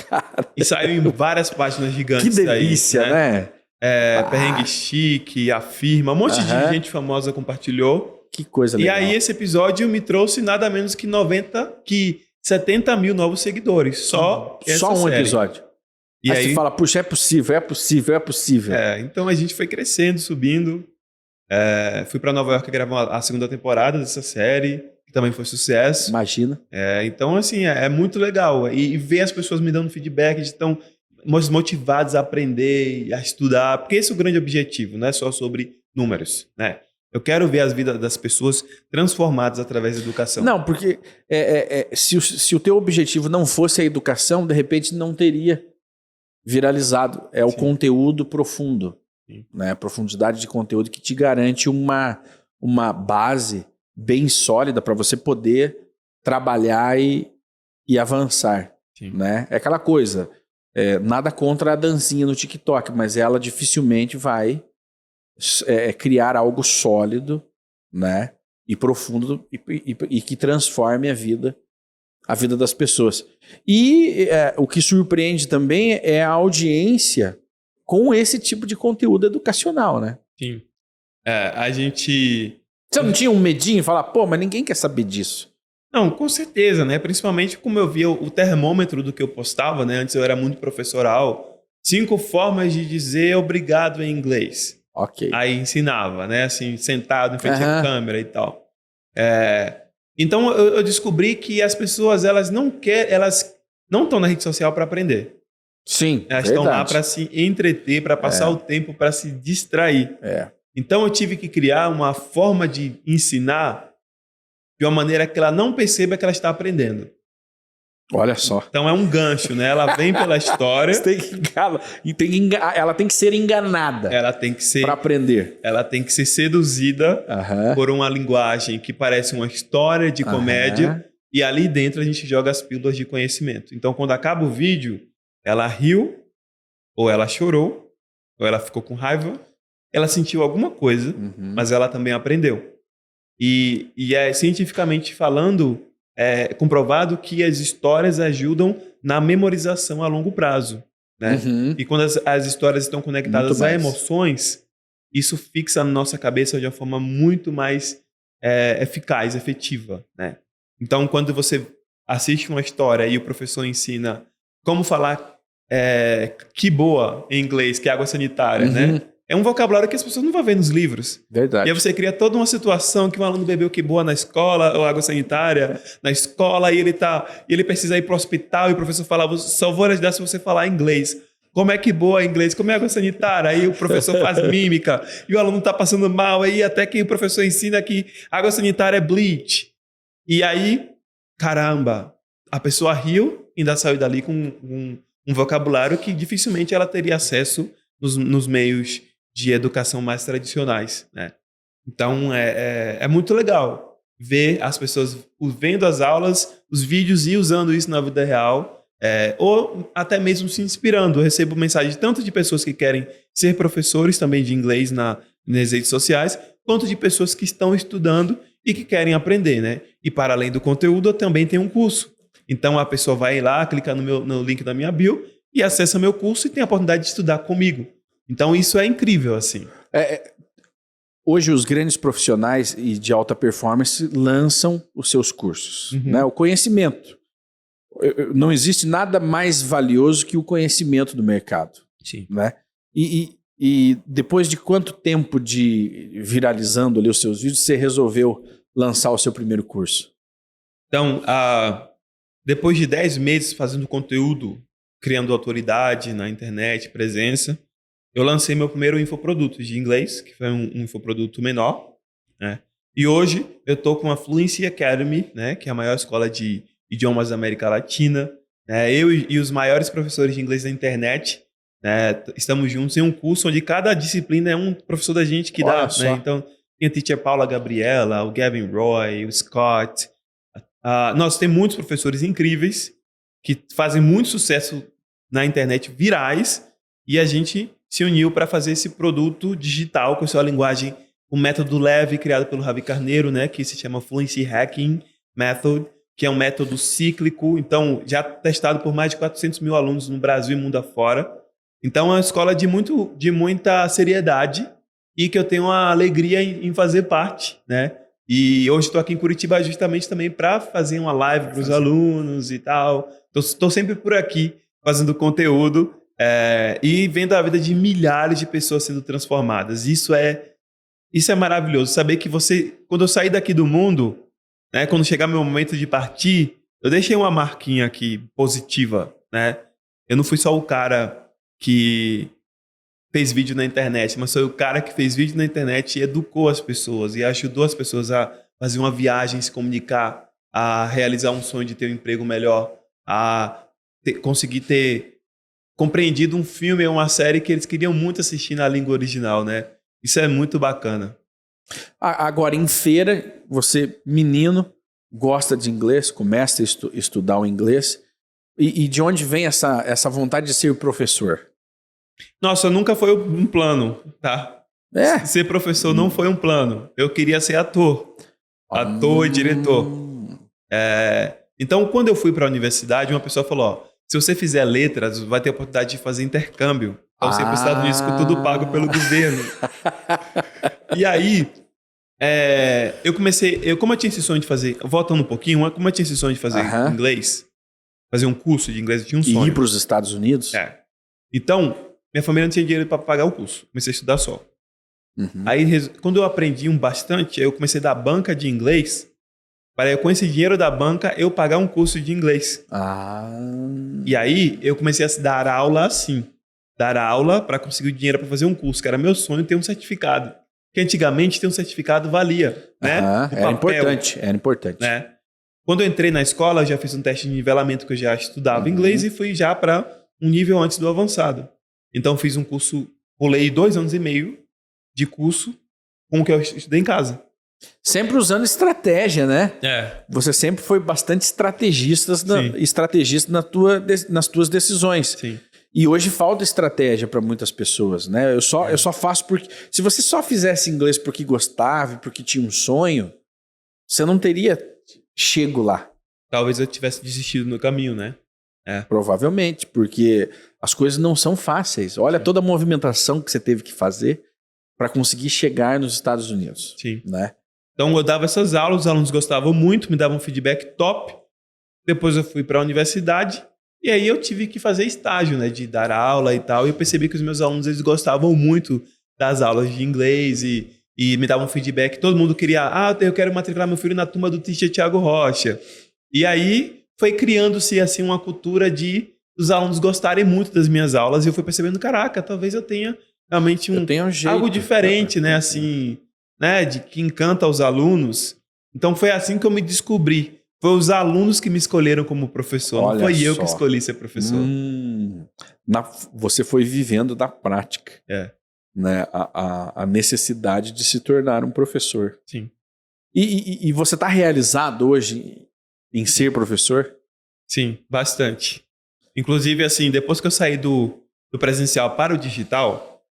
Speaker 2: Cara, e saiu em várias páginas gigantes.
Speaker 1: Que delícia,
Speaker 2: aí, né? Perrengue Chique, Afirma, um monte de gente famosa compartilhou.
Speaker 1: Que coisa legal.
Speaker 2: E aí esse episódio me trouxe nada menos que 70 mil novos seguidores. Só
Speaker 1: um
Speaker 2: série.
Speaker 1: episódio. E aí você fala, puxa, é possível.
Speaker 2: Então a gente foi crescendo, subindo. Fui para Nova York gravar a segunda temporada dessa série, que também foi sucesso.
Speaker 1: Imagina.
Speaker 2: Então, assim, é muito legal. E ver as pessoas me dando feedback, de estão motivados a aprender, a estudar, porque esse é o grande objetivo, não é só sobre números, né? Eu quero ver as vidas das pessoas transformadas através da educação.
Speaker 1: Não, porque se o teu objetivo não fosse a educação, de repente não teria viralizado. O conteúdo profundo, né? Profundidade de conteúdo que te garante uma base bem sólida para você poder trabalhar e avançar. Né? É aquela coisa, nada contra a dancinha no TikTok, mas ela dificilmente vai criar algo sólido, né? E profundo e que transforme a vida das pessoas. E o que surpreende também é a audiência com esse tipo de conteúdo educacional, né?
Speaker 2: Sim. A gente...
Speaker 1: Você não tinha um medinho? Falar, pô, mas ninguém quer saber disso.
Speaker 2: Não, com certeza, né? Principalmente como eu via o termômetro do que eu postava, né? Antes eu era muito professoral. 5 formas de dizer obrigado em inglês.
Speaker 1: Ok.
Speaker 2: Aí ensinava, né? Assim, sentado em frente à câmera e tal. Então eu descobri que as pessoas, elas não estão na rede social para aprender.
Speaker 1: Sim,
Speaker 2: elas estão lá para se entreter, para passar o tempo, para se distrair. Então eu tive que criar uma forma de ensinar de uma maneira que ela não perceba que ela está aprendendo.
Speaker 1: Olha só.
Speaker 2: Então é um gancho, né? Ela vem pela história.
Speaker 1: Ela tem que ser enganada.
Speaker 2: Ela tem que ser...
Speaker 1: Para aprender.
Speaker 2: Ela tem que ser seduzida por uma linguagem que parece uma história de comédia. E ali dentro a gente joga as pílulas de conhecimento. Então quando acaba o vídeo, ela riu, ou ela chorou, ou ela ficou com raiva, ela sentiu alguma coisa, mas ela também aprendeu. E é cientificamente falando, é comprovado que as histórias ajudam na memorização a longo prazo, né? E quando as histórias estão conectadas a emoções, isso fixa na nossa cabeça de uma forma muito mais eficaz, efetiva, né? Então, quando você assiste uma história e o professor ensina como falar que boa em inglês, que é água sanitária, né? É um vocabulário que as pessoas não vão ver nos livros.
Speaker 1: Verdade.
Speaker 2: E aí você cria toda uma situação que um aluno bebeu que boa na escola, ou água sanitária na escola, e ele precisa ir para o hospital, e o professor fala, só vou ajudar se você falar inglês. Como é que boa em inglês? Como é água sanitária? Aí o professor faz mímica, e o aluno está passando mal, aí até que o professor ensina que água sanitária é bleach. E aí, caramba, a pessoa riu e ainda saiu dali com um vocabulário que dificilmente ela teria acesso nos meios de educação mais tradicionais, né? Então, é muito legal ver as pessoas vendo as aulas, os vídeos e usando isso na vida real, ou até mesmo se inspirando. Eu recebo mensagem tanto de pessoas que querem ser professores também de inglês nas redes sociais, quanto de pessoas que estão estudando e que querem aprender, né? E para além do conteúdo, eu também tenho um curso. Então, a pessoa vai lá, clica no link da minha bio e acessa meu curso e tem a oportunidade de estudar comigo. Então, isso é incrível, assim.
Speaker 1: Hoje, os grandes profissionais e de alta performance lançam os seus cursos, né? O conhecimento. Não existe nada mais valioso que o conhecimento do mercado.
Speaker 2: Sim.
Speaker 1: Né? E depois de quanto tempo de viralizando ali os seus vídeos, você resolveu lançar o seu primeiro curso?
Speaker 2: Então, depois de 10 meses fazendo conteúdo, criando autoridade na internet, presença, eu lancei meu primeiro infoproduto de inglês, que foi um infoproduto menor, né? E hoje eu estou com a Fluency Academy, né? Que é a maior escola de idiomas da América Latina. Né? Eu e os maiores professores de inglês da internet, né? Estamos juntos em um curso onde cada disciplina é um professor da gente que dá. Né? Então, tem a teacher Paula Gabriela, o Gavin Roy, o Scott. Nós temos muitos professores incríveis que fazem muito sucesso na internet, virais, e a gente se uniu para fazer esse produto digital com sua linguagem, um método leve criado pelo Ravi Carneiro, né, que se chama Fluency Hacking Method, que é um método cíclico, então já testado por mais de 400 mil alunos no Brasil e mundo afora. Então é uma escola de muita seriedade e que eu tenho uma alegria em fazer parte, né? E hoje estou aqui em Curitiba justamente também para fazer uma live para os alunos e tal. Estou sempre por aqui fazendo conteúdo e vendo a vida de milhares de pessoas sendo transformadas. Isso é maravilhoso. Saber que quando eu sair daqui do mundo, né, quando chegar meu momento de partir, eu deixei uma marquinha aqui positiva, né? Eu não fui só o cara que fez vídeo na internet, mas foi o cara que fez vídeo na internet e educou as pessoas e ajudou as pessoas a fazer uma viagem, se comunicar, a realizar um sonho de ter um emprego melhor, a conseguir ter compreendido um filme ou uma série que eles queriam muito assistir na língua original, né? Isso é muito bacana.
Speaker 1: Agora, em feira, você, menino, gosta de inglês, começa a estudar o inglês. E de onde vem essa vontade de ser professor?
Speaker 2: Nossa, nunca foi um plano, tá? Ser professor não foi um plano. Eu queria ser ator. Ator e diretor. Então, quando eu fui para a universidade, uma pessoa falou, ó, se você fizer letras, vai ter a oportunidade de fazer intercâmbio. Então, você ir para os Estados Unidos com tudo pago pelo governo. E aí, como eu tinha esse sonho de fazer, voltando um pouquinho, como eu tinha esse sonho de fazer inglês, fazer um curso de inglês, eu tinha um sonho.
Speaker 1: E ir para os Estados Unidos?
Speaker 2: Então, minha família não tinha dinheiro para pagar o curso. Comecei a estudar só. Aí, quando eu aprendi bastante, eu comecei a dar banca de inglês, para eu, com esse dinheiro da banca, eu pagar um curso de inglês. E aí, eu comecei a dar aula assim. Dar aula para conseguir dinheiro para fazer um curso, que era meu sonho ter um certificado. Porque antigamente ter um certificado valia, né?
Speaker 1: Era importante.
Speaker 2: Né? Quando eu entrei na escola, eu já fiz um teste de nivelamento, que eu já estudava inglês e fui já para um nível antes do avançado. Então, fiz um curso, pulei 2 anos e meio de curso com o que eu estudei em casa.
Speaker 1: Sempre usando estratégia, né? Você sempre foi bastante estrategista nas tuas decisões.
Speaker 2: Sim.
Speaker 1: E hoje falta estratégia para muitas pessoas, né? Eu só faço porque... Se você só fizesse inglês porque gostava, porque tinha um sonho, você não teria chego lá.
Speaker 2: Talvez eu tivesse desistido no caminho, né?
Speaker 1: Provavelmente, porque as coisas não são fáceis. Olha toda a movimentação que você teve que fazer para conseguir chegar nos Estados Unidos.
Speaker 2: Sim.
Speaker 1: Né?
Speaker 2: Então eu dava essas aulas, os alunos gostavam muito, me davam um feedback top. Depois eu fui para a universidade e aí eu tive que fazer estágio, né, de dar aula e tal. E eu percebi que os meus alunos eles gostavam muito das aulas de inglês e me davam feedback. Todo mundo queria, eu quero matricular meu filho na turma do teacher Thiago Rocha. E aí foi criando-se assim uma cultura de os alunos gostarem muito das minhas aulas e eu fui percebendo, caraca, talvez eu tenha realmente algo diferente, né, assim, né, de que encanta os alunos. Então foi assim que eu me descobri. Foi os alunos que me escolheram como professor,
Speaker 1: Olha
Speaker 2: não foi eu
Speaker 1: só.
Speaker 2: que escolhi ser professor.
Speaker 1: Você foi vivendo da prática. Né, a necessidade de se tornar um professor.
Speaker 2: Sim.
Speaker 1: E você está realizado hoje em ser professor?
Speaker 2: Sim, bastante. Inclusive, assim, depois que eu saí do presencial para o digital,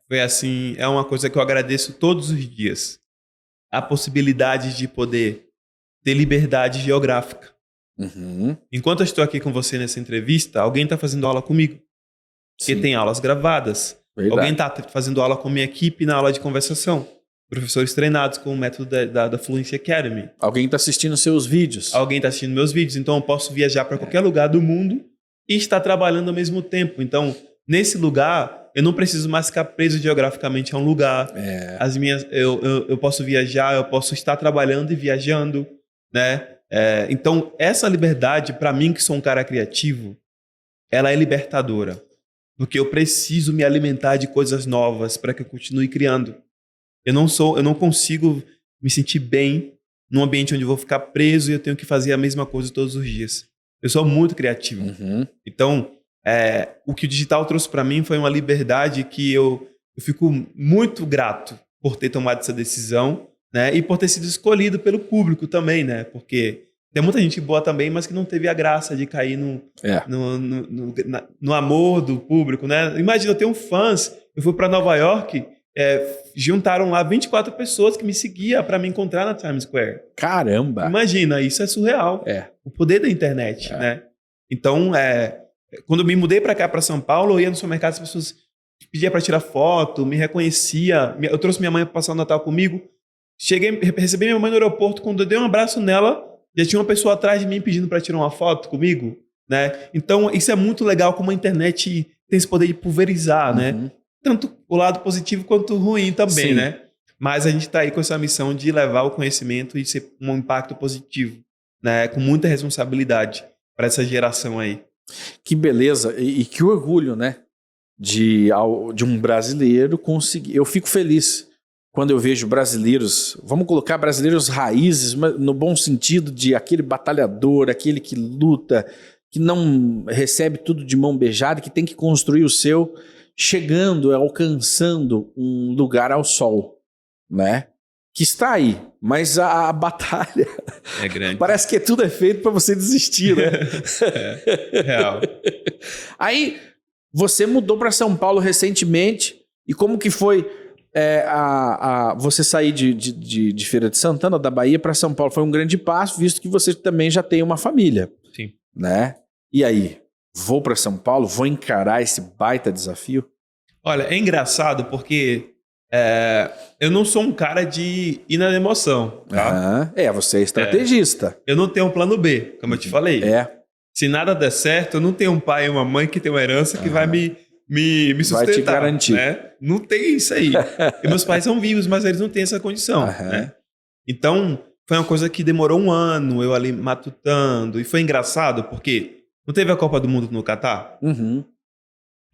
Speaker 2: foi assim, é uma coisa que eu agradeço todos os dias. A possibilidade de poder ter liberdade geográfica.
Speaker 1: Uhum.
Speaker 2: Enquanto eu estou aqui com você nessa entrevista, alguém está fazendo aula comigo. Porque tem aulas gravadas. Verdade. Alguém está fazendo aula com minha equipe na aula de conversação. Professores treinados com o método da Fluency Academy.
Speaker 1: Alguém está assistindo seus vídeos.
Speaker 2: Alguém está assistindo meus vídeos. Então eu posso viajar para qualquer lugar do mundo e estar trabalhando ao mesmo tempo. Então, nesse lugar, eu não preciso mais ficar preso geograficamente a um lugar. Eu posso viajar, eu posso estar trabalhando e viajando, né? Então, essa liberdade, para mim, que sou um cara criativo, ela é libertadora. Porque eu preciso me alimentar de coisas novas para que eu continue criando. Eu não consigo me sentir bem num ambiente onde eu vou ficar preso e eu tenho que fazer a mesma coisa todos os dias. Eu sou muito criativo.
Speaker 1: Uhum.
Speaker 2: Então, o que o digital trouxe para mim foi uma liberdade que eu fico muito grato por ter tomado essa decisão, né? E por ter sido escolhido pelo público também, né? Porque tem muita gente boa também, mas que não teve a graça de cair no amor do público, né? Imagina, eu tenho fãs. Eu fui para Nova York, juntaram lá 24 pessoas que me seguiam para me encontrar na Times Square.
Speaker 1: Caramba!
Speaker 2: Imagina, isso é surreal. O poder da internet, né? Então, quando eu me mudei para cá, para São Paulo, eu ia no supermercado, as pessoas pediam para tirar foto, me reconhecia. Eu trouxe minha mãe para passar o Natal comigo. Recebi minha mãe no aeroporto, quando eu dei um abraço nela, já tinha uma pessoa atrás de mim pedindo para tirar uma foto comigo, né? Então, isso é muito legal como a internet tem esse poder de pulverizar, né? Tanto o lado positivo quanto o ruim também, né? Mas a gente está aí com essa missão de levar o conhecimento e ser um impacto positivo, né? Com muita responsabilidade para essa geração aí.
Speaker 1: Que beleza e que orgulho, né? De um brasileiro conseguir. Eu fico feliz quando eu vejo brasileiros, vamos colocar brasileiros raízes, no bom sentido de aquele batalhador, aquele que luta, que não recebe tudo de mão beijada, que tem que construir o seu, chegando, alcançando um lugar ao sol, né? Que está aí, mas a batalha
Speaker 2: é grande.
Speaker 1: Parece que tudo é feito para você desistir, né?
Speaker 2: Real.
Speaker 1: Aí você mudou para São Paulo recentemente e como que foi você sair de Feira de Santana, da Bahia, para São Paulo? Foi um grande passo, visto que você também já tem uma família.
Speaker 2: Sim.
Speaker 1: Né? E aí, vou para São Paulo, vou encarar esse baita desafio?
Speaker 2: Olha, é engraçado porque eu não sou um cara de ir na emoção, tá?
Speaker 1: Você é estrategista.
Speaker 2: Eu não tenho um plano B, como eu te falei. Se nada der certo, eu não tenho um pai e uma mãe que tem uma herança que vai me sustentar.
Speaker 1: Vai te garantir.
Speaker 2: Né? Não tem isso aí. E meus pais são vivos, mas eles não têm essa condição. Né? Então, foi uma coisa que demorou um ano, eu ali matutando. E foi engraçado porque não teve a Copa do Mundo no Catar?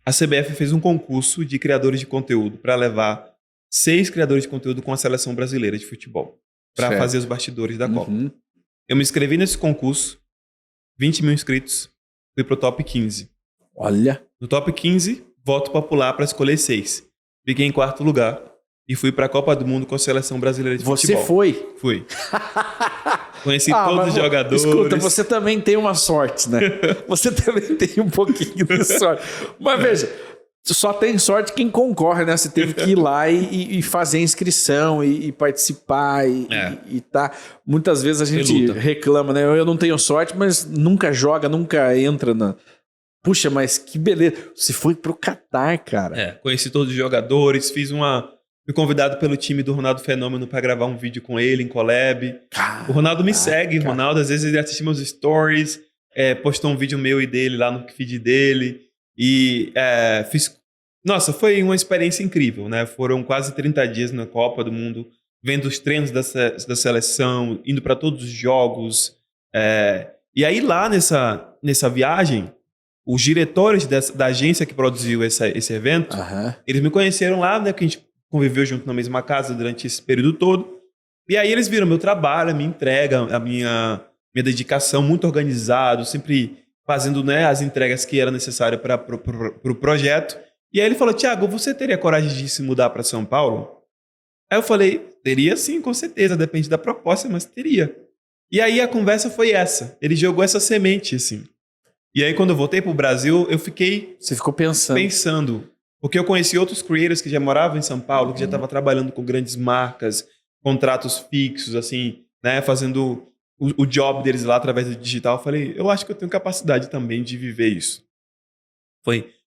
Speaker 2: A CBF fez um concurso de criadores de conteúdo para levar 6 criadores de conteúdo com a seleção brasileira de futebol para fazer os bastidores da Copa. Eu me inscrevi nesse concurso, 20 mil inscritos, fui pro top 15.
Speaker 1: Olha!
Speaker 2: No top 15, voto popular para escolher 6. Fiquei em 4º lugar e fui para a Copa do Mundo com a seleção brasileira de futebol.
Speaker 1: Você foi?
Speaker 2: Fui. Conheci todos os jogadores.
Speaker 1: Escuta, você também tem uma sorte, né? Você também tem um pouquinho de sorte. Mas veja, só tem sorte quem concorre, né? Você teve que ir lá e fazer a inscrição e participar e tá. Muitas vezes a gente reclama, né? Eu não tenho sorte, mas nunca joga, nunca entra na... Puxa, mas que beleza. Você foi pro Catar, cara.
Speaker 2: Conheci todos os jogadores, fui convidado pelo time do Ronaldo Fenômeno para gravar um vídeo com ele em collab. O Ronaldo me segue, Ronaldo, às vezes ele assiste meus stories, postou um vídeo meu e dele lá no feed dele. E Nossa, foi uma experiência incrível, né? Foram quase 30 dias na Copa do Mundo, vendo os treinos da seleção, indo para todos os jogos. E aí lá nessa viagem, os diretores da agência que produziu esse evento, eles me conheceram lá, né? Que a gente conviveu junto na mesma casa durante esse período todo. E aí eles viram meu trabalho, a minha entrega, a minha dedicação, muito organizado, sempre fazendo, né, as entregas que eram necessárias para o projeto. E aí ele falou, Thiago, você teria coragem de se mudar para São Paulo? Aí eu falei, teria sim, com certeza, depende da proposta, mas teria. E aí a conversa foi essa. Ele jogou essa semente, assim. E aí quando eu voltei para o Brasil, eu fiquei...
Speaker 1: Você ficou pensando.
Speaker 2: Porque eu conheci outros creators que já moravam em São Paulo, que já estavam trabalhando com grandes marcas, contratos fixos, assim, né, fazendo o job deles lá através do digital. Eu falei, eu acho que eu tenho capacidade também de viver isso.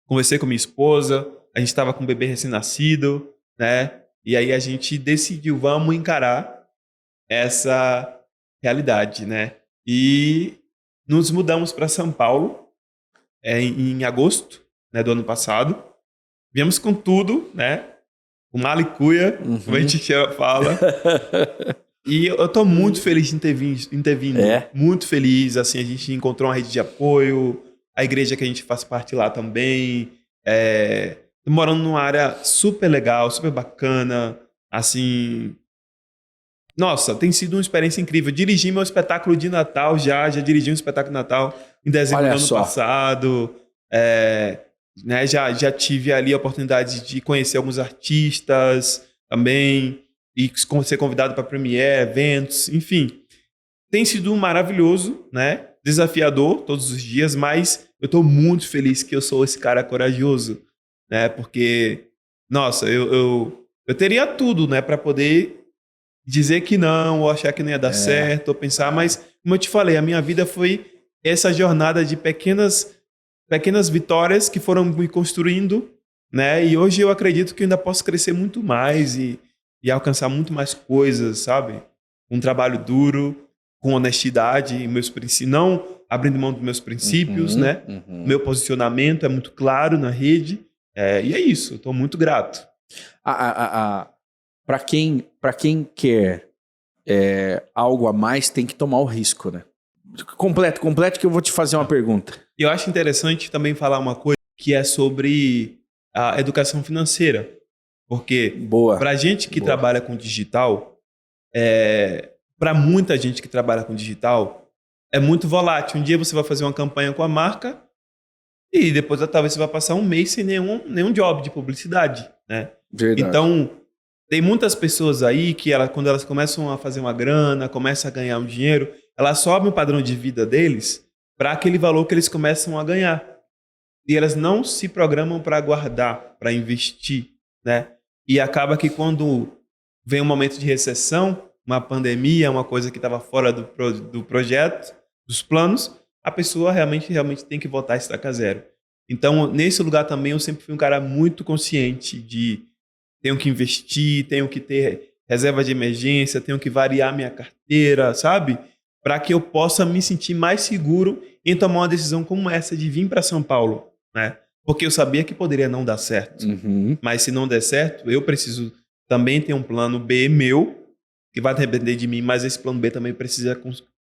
Speaker 2: Conversei com minha esposa, a gente estava com um bebê recém-nascido, né? E aí a gente decidiu, vamos encarar essa realidade, né? E nos mudamos para São Paulo em agosto, né, do ano passado. Viemos com tudo, né? Com malicuia, como a gente fala. E eu tô muito feliz em ter vindo. Muito feliz, assim, a gente encontrou uma rede de apoio, a igreja que a gente faz parte lá também. Tô morando numa área super legal, super bacana, assim... Nossa, tem sido uma experiência incrível. Dirigi meu espetáculo de Natal já dirigi um espetáculo de Natal em dezembro do ano passado. Né, já tive ali a oportunidade de conhecer alguns artistas também e ser convidado para premiere, eventos, enfim. Tem sido maravilhoso, né? Desafiador todos os dias, mas eu estou muito feliz que eu sou esse cara corajoso, né? Porque, nossa, eu teria tudo, né, para poder dizer que não, ou achar que não ia dar certo, ou pensar, mas, como eu te falei, a minha vida foi essa jornada de pequenas vitórias que foram me construindo, né? E hoje eu acredito que eu ainda posso crescer muito mais e alcançar muito mais coisas, sabe? Um trabalho duro, com honestidade, meus princípios, não abrindo mão dos meus princípios, né? Meu posicionamento é muito claro na rede. E é isso, eu estou muito grato.
Speaker 1: Para quem quer algo a mais, tem que tomar o risco, né? Complete que eu vou te fazer uma pergunta.
Speaker 2: E eu acho interessante também falar uma coisa que é sobre a educação financeira. Porque para gente que trabalha com digital, para muita gente que trabalha com digital, é muito volátil. Um dia você vai fazer uma campanha com a marca e depois talvez você vai passar um mês sem nenhum job de publicidade, né?
Speaker 1: Verdade.
Speaker 2: Então, tem muitas pessoas aí que quando elas começam a fazer uma grana, começam a ganhar um dinheiro, elas sobem o padrão de vida deles para aquele valor que eles começam a ganhar. E elas não se programam para guardar, para investir, né? E acaba que quando vem um momento de recessão, uma pandemia, uma coisa que estava fora do projeto, dos planos, a pessoa realmente tem que voltar a estaca zero. Então, nesse lugar também, eu sempre fui um cara muito consciente de tenho que investir, tenho que ter reserva de emergência, tenho que variar minha carteira, sabe? Para que eu possa me sentir mais seguro em tomar uma decisão como essa de vir para São Paulo, né? Porque eu sabia que poderia não dar certo. Mas se não der certo, eu preciso também ter um plano B meu, que vai depender de mim, mas esse plano B também precisa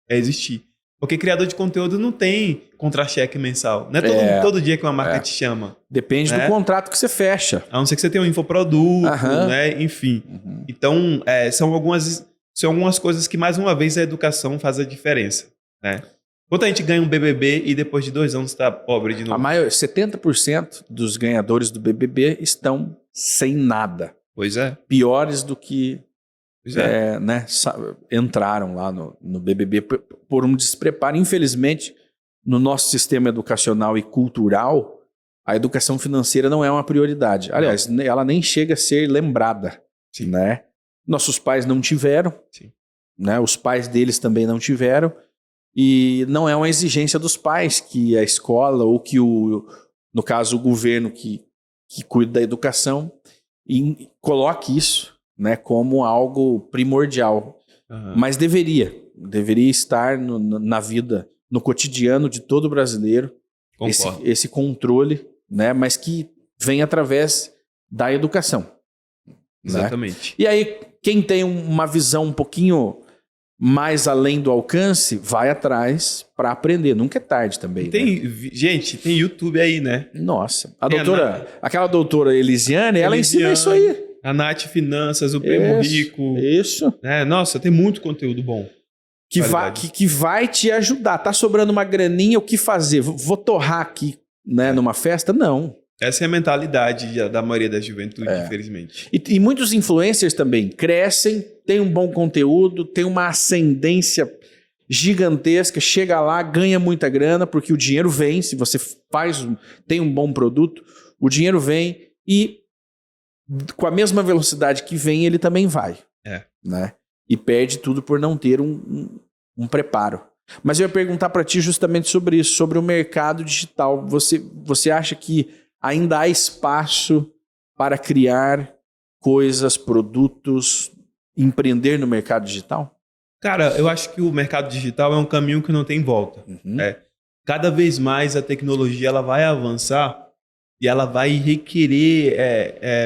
Speaker 2: existir. Porque criador de conteúdo não tem contra-cheque mensal. Não é todo dia que uma marca te chama.
Speaker 1: Depende do contrato que você fecha.
Speaker 2: A não ser que você tenha um infoproduto, né? Enfim. Então, são algumas coisas que, mais uma vez, a educação faz a diferença, né? Quando a gente ganha um BBB e depois de 2 anos está pobre de novo.
Speaker 1: 70% dos ganhadores do BBB estão sem nada.
Speaker 2: Pois é.
Speaker 1: Piores do que né, entraram lá no BBB por um despreparo. Infelizmente, no nosso sistema educacional e cultural, a educação financeira não é uma prioridade. Aliás, ela nem chega a ser lembrada.
Speaker 2: Sim.
Speaker 1: Né? Nossos pais não tiveram,
Speaker 2: Sim.
Speaker 1: Né? Os pais deles também não tiveram, e não é uma exigência dos pais que a escola ou que, no caso, o governo que cuida da educação coloque isso, né, como algo primordial. Mas deveria estar na vida, no cotidiano de todo brasileiro, esse controle, né, mas que vem através da educação.
Speaker 2: Exatamente.
Speaker 1: Né? E aí, quem tem uma visão um pouquinho mais além do alcance, vai atrás para aprender. Nunca é tarde também.
Speaker 2: Gente, tem YouTube aí, né?
Speaker 1: Nossa. Aquela doutora Elisiane, ela ensina isso aí.
Speaker 2: A Nath Finanças, o Primo Rico.
Speaker 1: Isso.
Speaker 2: Nossa, tem muito conteúdo bom.
Speaker 1: Que vai te ajudar. Tá sobrando uma graninha, o que fazer? Vou torrar aqui, né, numa festa? Não.
Speaker 2: Essa é a mentalidade da maioria da juventude, infelizmente.
Speaker 1: E muitos influencers também crescem, têm um bom conteúdo, têm uma ascendência gigantesca, chega lá, ganha muita grana, porque o dinheiro vem, se você tem um bom produto, o dinheiro vem e com a mesma velocidade que vem, ele também vai. Né? E perde tudo por não ter um preparo. Mas eu ia perguntar para ti justamente sobre isso, sobre o mercado digital. Você acha que ainda há espaço para criar coisas, produtos, empreender no mercado digital?
Speaker 2: Cara, eu acho que o mercado digital é um caminho que não tem volta. Cada vez mais a tecnologia ela vai avançar e ela vai requerer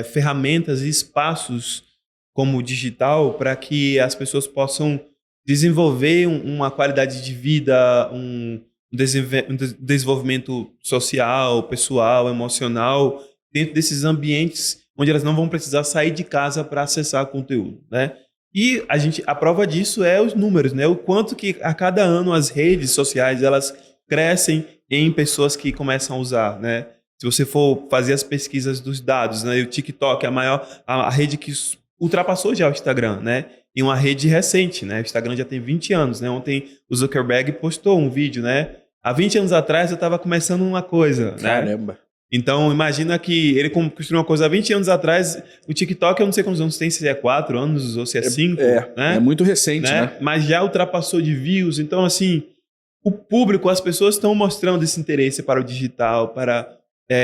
Speaker 2: ferramentas e espaços como o digital para que as pessoas possam desenvolver uma qualidade de vida, um desenvolvimento social, pessoal, emocional, dentro desses ambientes onde elas não vão precisar sair de casa para acessar conteúdo, né? E a prova disso é os números, né? O quanto que a cada ano as redes sociais elas crescem em pessoas que começam a usar, né? Se você for fazer as pesquisas dos dados, né? O TikTok é a rede que ultrapassou já o Instagram, né? E uma rede recente, né? O Instagram já tem 20 anos, né? Ontem o Zuckerberg postou um vídeo, né? Há 20 anos atrás eu estava começando uma coisa,
Speaker 1: Caramba.
Speaker 2: Né? Então, imagina que ele construiu uma coisa há 20 anos atrás. O TikTok, eu não sei quantos anos tem, se é 4 anos ou se é 5. Né?
Speaker 1: É muito recente, né?
Speaker 2: Mas já ultrapassou de views. Então, assim, o público, as pessoas estão mostrando esse interesse para o digital.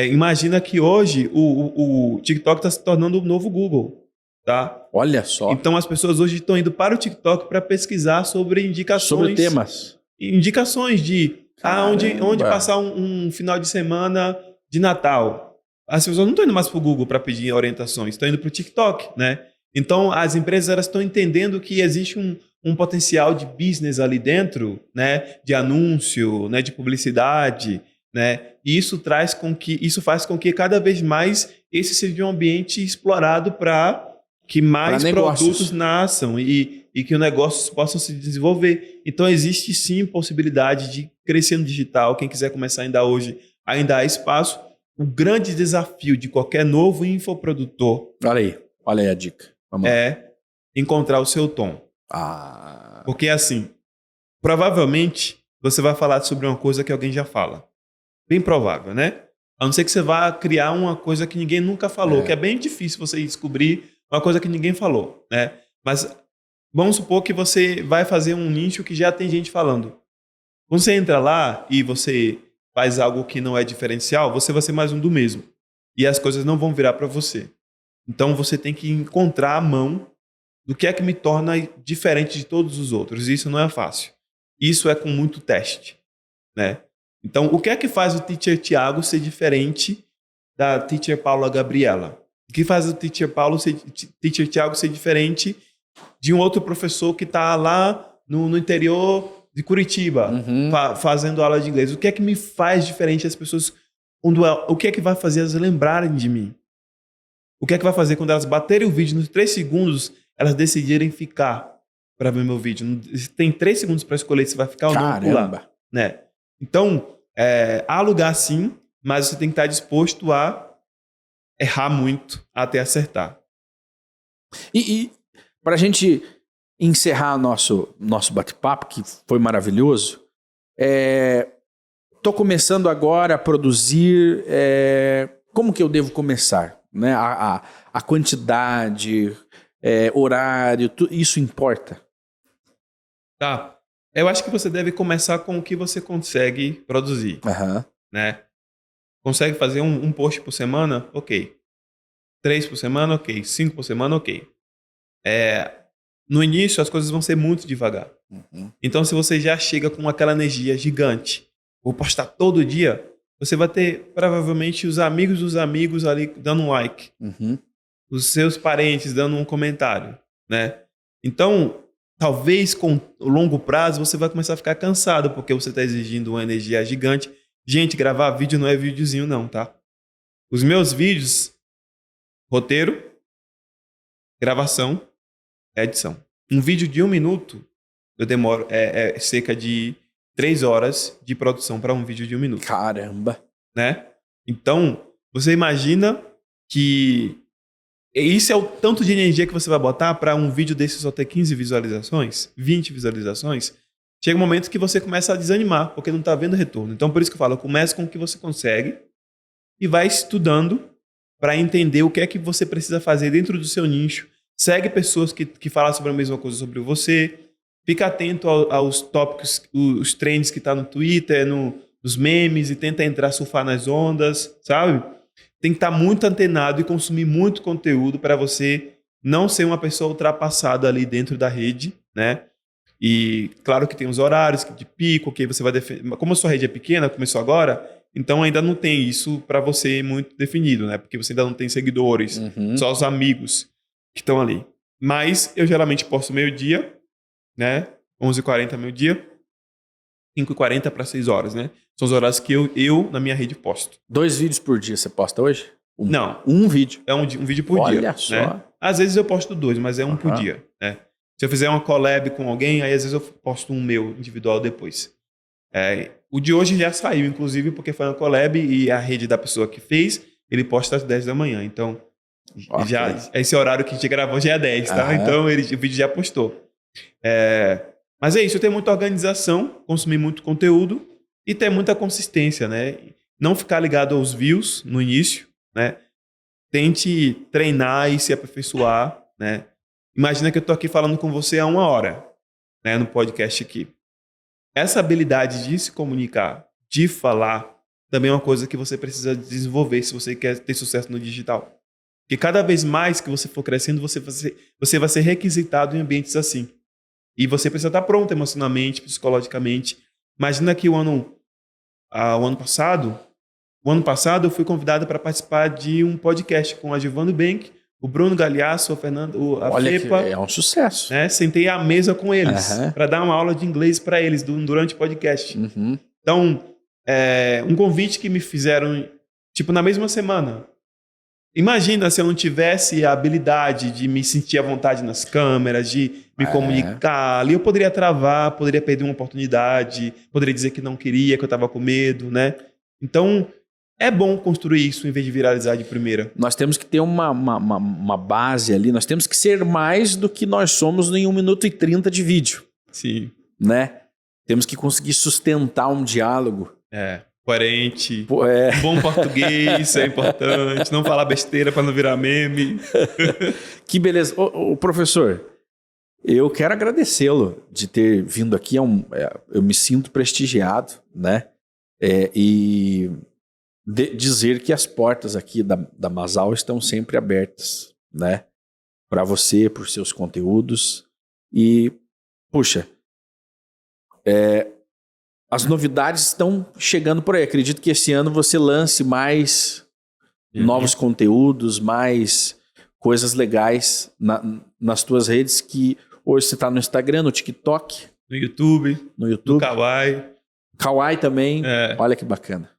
Speaker 2: Imagina que hoje o TikTok está se tornando o novo Google. Tá?
Speaker 1: Olha só.
Speaker 2: Então, as pessoas hoje estão indo para o TikTok para pesquisar sobre indicações.
Speaker 1: Sobre temas.
Speaker 2: Indicações de onde passar um final de semana de Natal. As pessoas não estão indo mais para o Google para pedir orientações, estão indo para o TikTok, né? Então, as empresas elas estão entendendo que existe um potencial de business ali dentro, né? De anúncio, né? De publicidade, né? E isso faz com que cada vez mais esse seja um ambiente explorado para que mais produtos nasçam e que os negócios possam se desenvolver. Então, existe sim possibilidade de crescer no digital. Quem quiser começar ainda hoje, ainda há espaço. O grande desafio de qualquer novo infoprodutor...
Speaker 1: Olha aí a dica. Vamos
Speaker 2: é encontrar o seu tom. Porque, assim, provavelmente você vai falar sobre uma coisa que alguém já fala. Bem provável, né? A não ser que você vá criar uma coisa que ninguém nunca falou, que é bem difícil você descobrir uma coisa que ninguém falou, né? Mas vamos supor que você vai fazer um nicho que já tem gente falando. Quando você entra lá e você faz algo que não é diferencial, você vai ser mais um do mesmo. E as coisas não vão virar para você. Então você tem que encontrar a mão do que é que me torna diferente de todos os outros. E isso não é fácil. Isso é com muito teste, né? Então, o que é que faz o Teacher Thiago ser diferente da Teacher Paula Gabriela? O que faz o Teacher Thiago ser diferente de um outro professor que está lá no interior de Curitiba, fazendo aula de inglês? O que é que me faz diferente as pessoas? O que é que vai fazer elas lembrarem de mim? O que é que vai fazer quando elas baterem o vídeo nos 3 segundos, elas decidirem ficar para ver meu vídeo? Tem 3 segundos para escolher se vai ficar ou não pular, né? Então, há lugar sim, mas você tem que estar disposto a errar muito até acertar.
Speaker 1: E Para a gente encerrar nosso bate-papo, que foi maravilhoso, estou começando agora a produzir. Como que eu devo começar? Né? A quantidade, horário, isso importa?
Speaker 2: Tá. Eu acho que você deve começar com o que você consegue produzir. Né? Consegue fazer um post por semana? Ok. 3 por semana? Ok. 5 por semana? Ok. No início, as coisas vão ser muito devagar. Então, se você já chega com aquela energia gigante, vou postar todo dia, você vai ter, provavelmente, os amigos dos amigos ali dando um like. Os seus parentes dando um comentário, né? Então, talvez com o longo prazo, você vai começar a ficar cansado, porque você está exigindo uma energia gigante. Gente, gravar vídeo não é videozinho não, tá? Os meus vídeos, roteiro, gravação, edição. Um vídeo de 1 minuto, eu demoro cerca de 3 horas de produção para um vídeo de 1 minuto.
Speaker 1: Caramba!
Speaker 2: Né? Então, você imagina que isso é o tanto de energia que você vai botar para um vídeo desse só ter 15 visualizações, 20 visualizações. Chega um momento que você começa a desanimar, porque não está vendo retorno. Então, por isso que eu falo, comece com o que você consegue e vai estudando para entender o que é que você precisa fazer dentro do seu nicho. Segue pessoas que falam sobre a mesma coisa sobre você. Fica atento aos tópicos, os trends que tá no Twitter, nos memes, e tenta entrar, surfar nas ondas, sabe? Tem que estar muito antenado e consumir muito conteúdo para você não ser uma pessoa ultrapassada ali dentro da rede, né? E claro que tem os horários de pico, que você vai defender. Como a sua rede é pequena, começou agora, então ainda não tem isso para você muito definido, né? Porque você ainda não tem seguidores, só os amigos que estão ali. Mas eu geralmente posto meio-dia, né? 11h40 meio-dia, 5h40 para 6 horas, né? São os horários que eu na minha rede posto.
Speaker 1: 2 vídeos por dia você posta hoje?
Speaker 2: Não.
Speaker 1: Um vídeo?
Speaker 2: É um vídeo por dia.
Speaker 1: Olha só.
Speaker 2: Né? Às vezes eu posto 2, mas é um por dia, né? Se eu fizer uma collab com alguém, aí às vezes eu posto um meu individual depois. O de hoje já saiu, inclusive, porque foi uma collab e a rede da pessoa que fez, ele posta às 10 da manhã. Então, já esse horário que a gente gravou já é 10, tá? Então, o vídeo já postou. Mas é isso, eu tenho muita organização, consumir muito conteúdo e ter muita consistência, né? Não ficar ligado aos views no início, né? Tente treinar e se aperfeiçoar, né? Imagina que eu tô aqui falando com você há 1 hora, né? No podcast aqui. Essa habilidade de se comunicar, de falar, também é uma coisa que você precisa desenvolver se você quer ter sucesso no digital. Porque cada vez mais que você for crescendo, você vai ser requisitado em ambientes assim. E você precisa estar pronto emocionalmente, psicologicamente. Imagina que o ano passado eu fui convidado para participar de um podcast com a Giovanni Bank, o Bruno Galhaço, a Fernando, a
Speaker 1: Olha,
Speaker 2: Fepa.
Speaker 1: é um sucesso.
Speaker 2: Né? Sentei à mesa com eles para dar uma aula de inglês para eles durante o podcast. Então, um convite que me fizeram tipo na mesma semana. Imagina se eu não tivesse a habilidade de me sentir à vontade nas câmeras, de me comunicar. Ali eu poderia travar, poderia perder uma oportunidade, poderia dizer que não queria, que eu estava com medo, né? Então, é bom construir isso em vez de viralizar de primeira.
Speaker 1: Nós temos que ter uma base ali, nós temos que ser mais do que nós somos em 1 minuto e 30 de vídeo.
Speaker 2: Sim.
Speaker 1: Né? Temos que conseguir sustentar um diálogo.
Speaker 2: Coerente, bom português é importante, não falar besteira para não virar meme.
Speaker 1: Que beleza. Ô, professor, eu quero agradecê-lo de ter vindo aqui. Eu me sinto prestigiado, né? E dizer que as portas aqui da Masal estão sempre abertas, né? Para você, por seus conteúdos. E, puxa, as novidades estão chegando por aí. Acredito que esse ano você lance mais novos conteúdos, mais coisas legais nas tuas redes, que hoje você está no Instagram, no TikTok.
Speaker 2: No YouTube. No Kawaii.
Speaker 1: Kawaii também. Olha que bacana.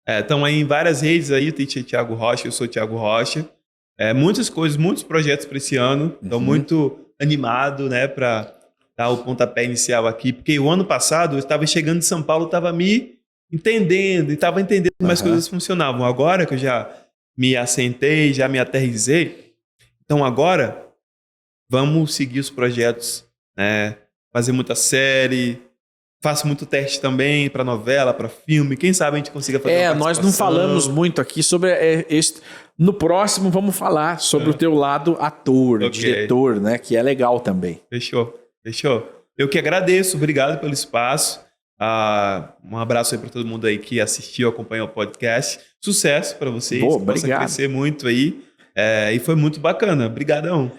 Speaker 2: Estão aí em várias redes aí. Tem Thiago Rocha, eu sou Thiago Rocha. Muitas coisas, muitos projetos para esse ano. Estou muito animado, né, para dar o pontapé inicial aqui, porque o ano passado eu estava chegando de São Paulo, estava me entendendo, e estava entendendo como as coisas funcionavam. Agora que eu já me assentei, já me aterrissei, então agora vamos seguir os projetos, né? Fazer muita série, faço muito teste também para novela, para filme. Quem sabe a gente consiga fazer uma
Speaker 1: nós não falamos muito aqui sobre este. No próximo vamos falar sobre o teu lado ator, diretor, né? Que é legal também.
Speaker 2: Fechou. Eu que agradeço, obrigado pelo espaço. Um abraço aí para todo mundo aí que assistiu, acompanhou o podcast. Sucesso para vocês.
Speaker 1: Obrigado.
Speaker 2: Crescer muito aí. E foi muito bacana. Obrigadão.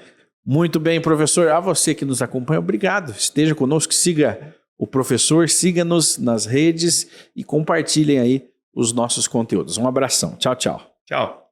Speaker 1: Muito bem, professor. A você que nos acompanha, obrigado. Esteja conosco, siga o professor, siga-nos nas redes e compartilhem aí os nossos conteúdos. Um abração. Tchau, tchau.
Speaker 2: Tchau.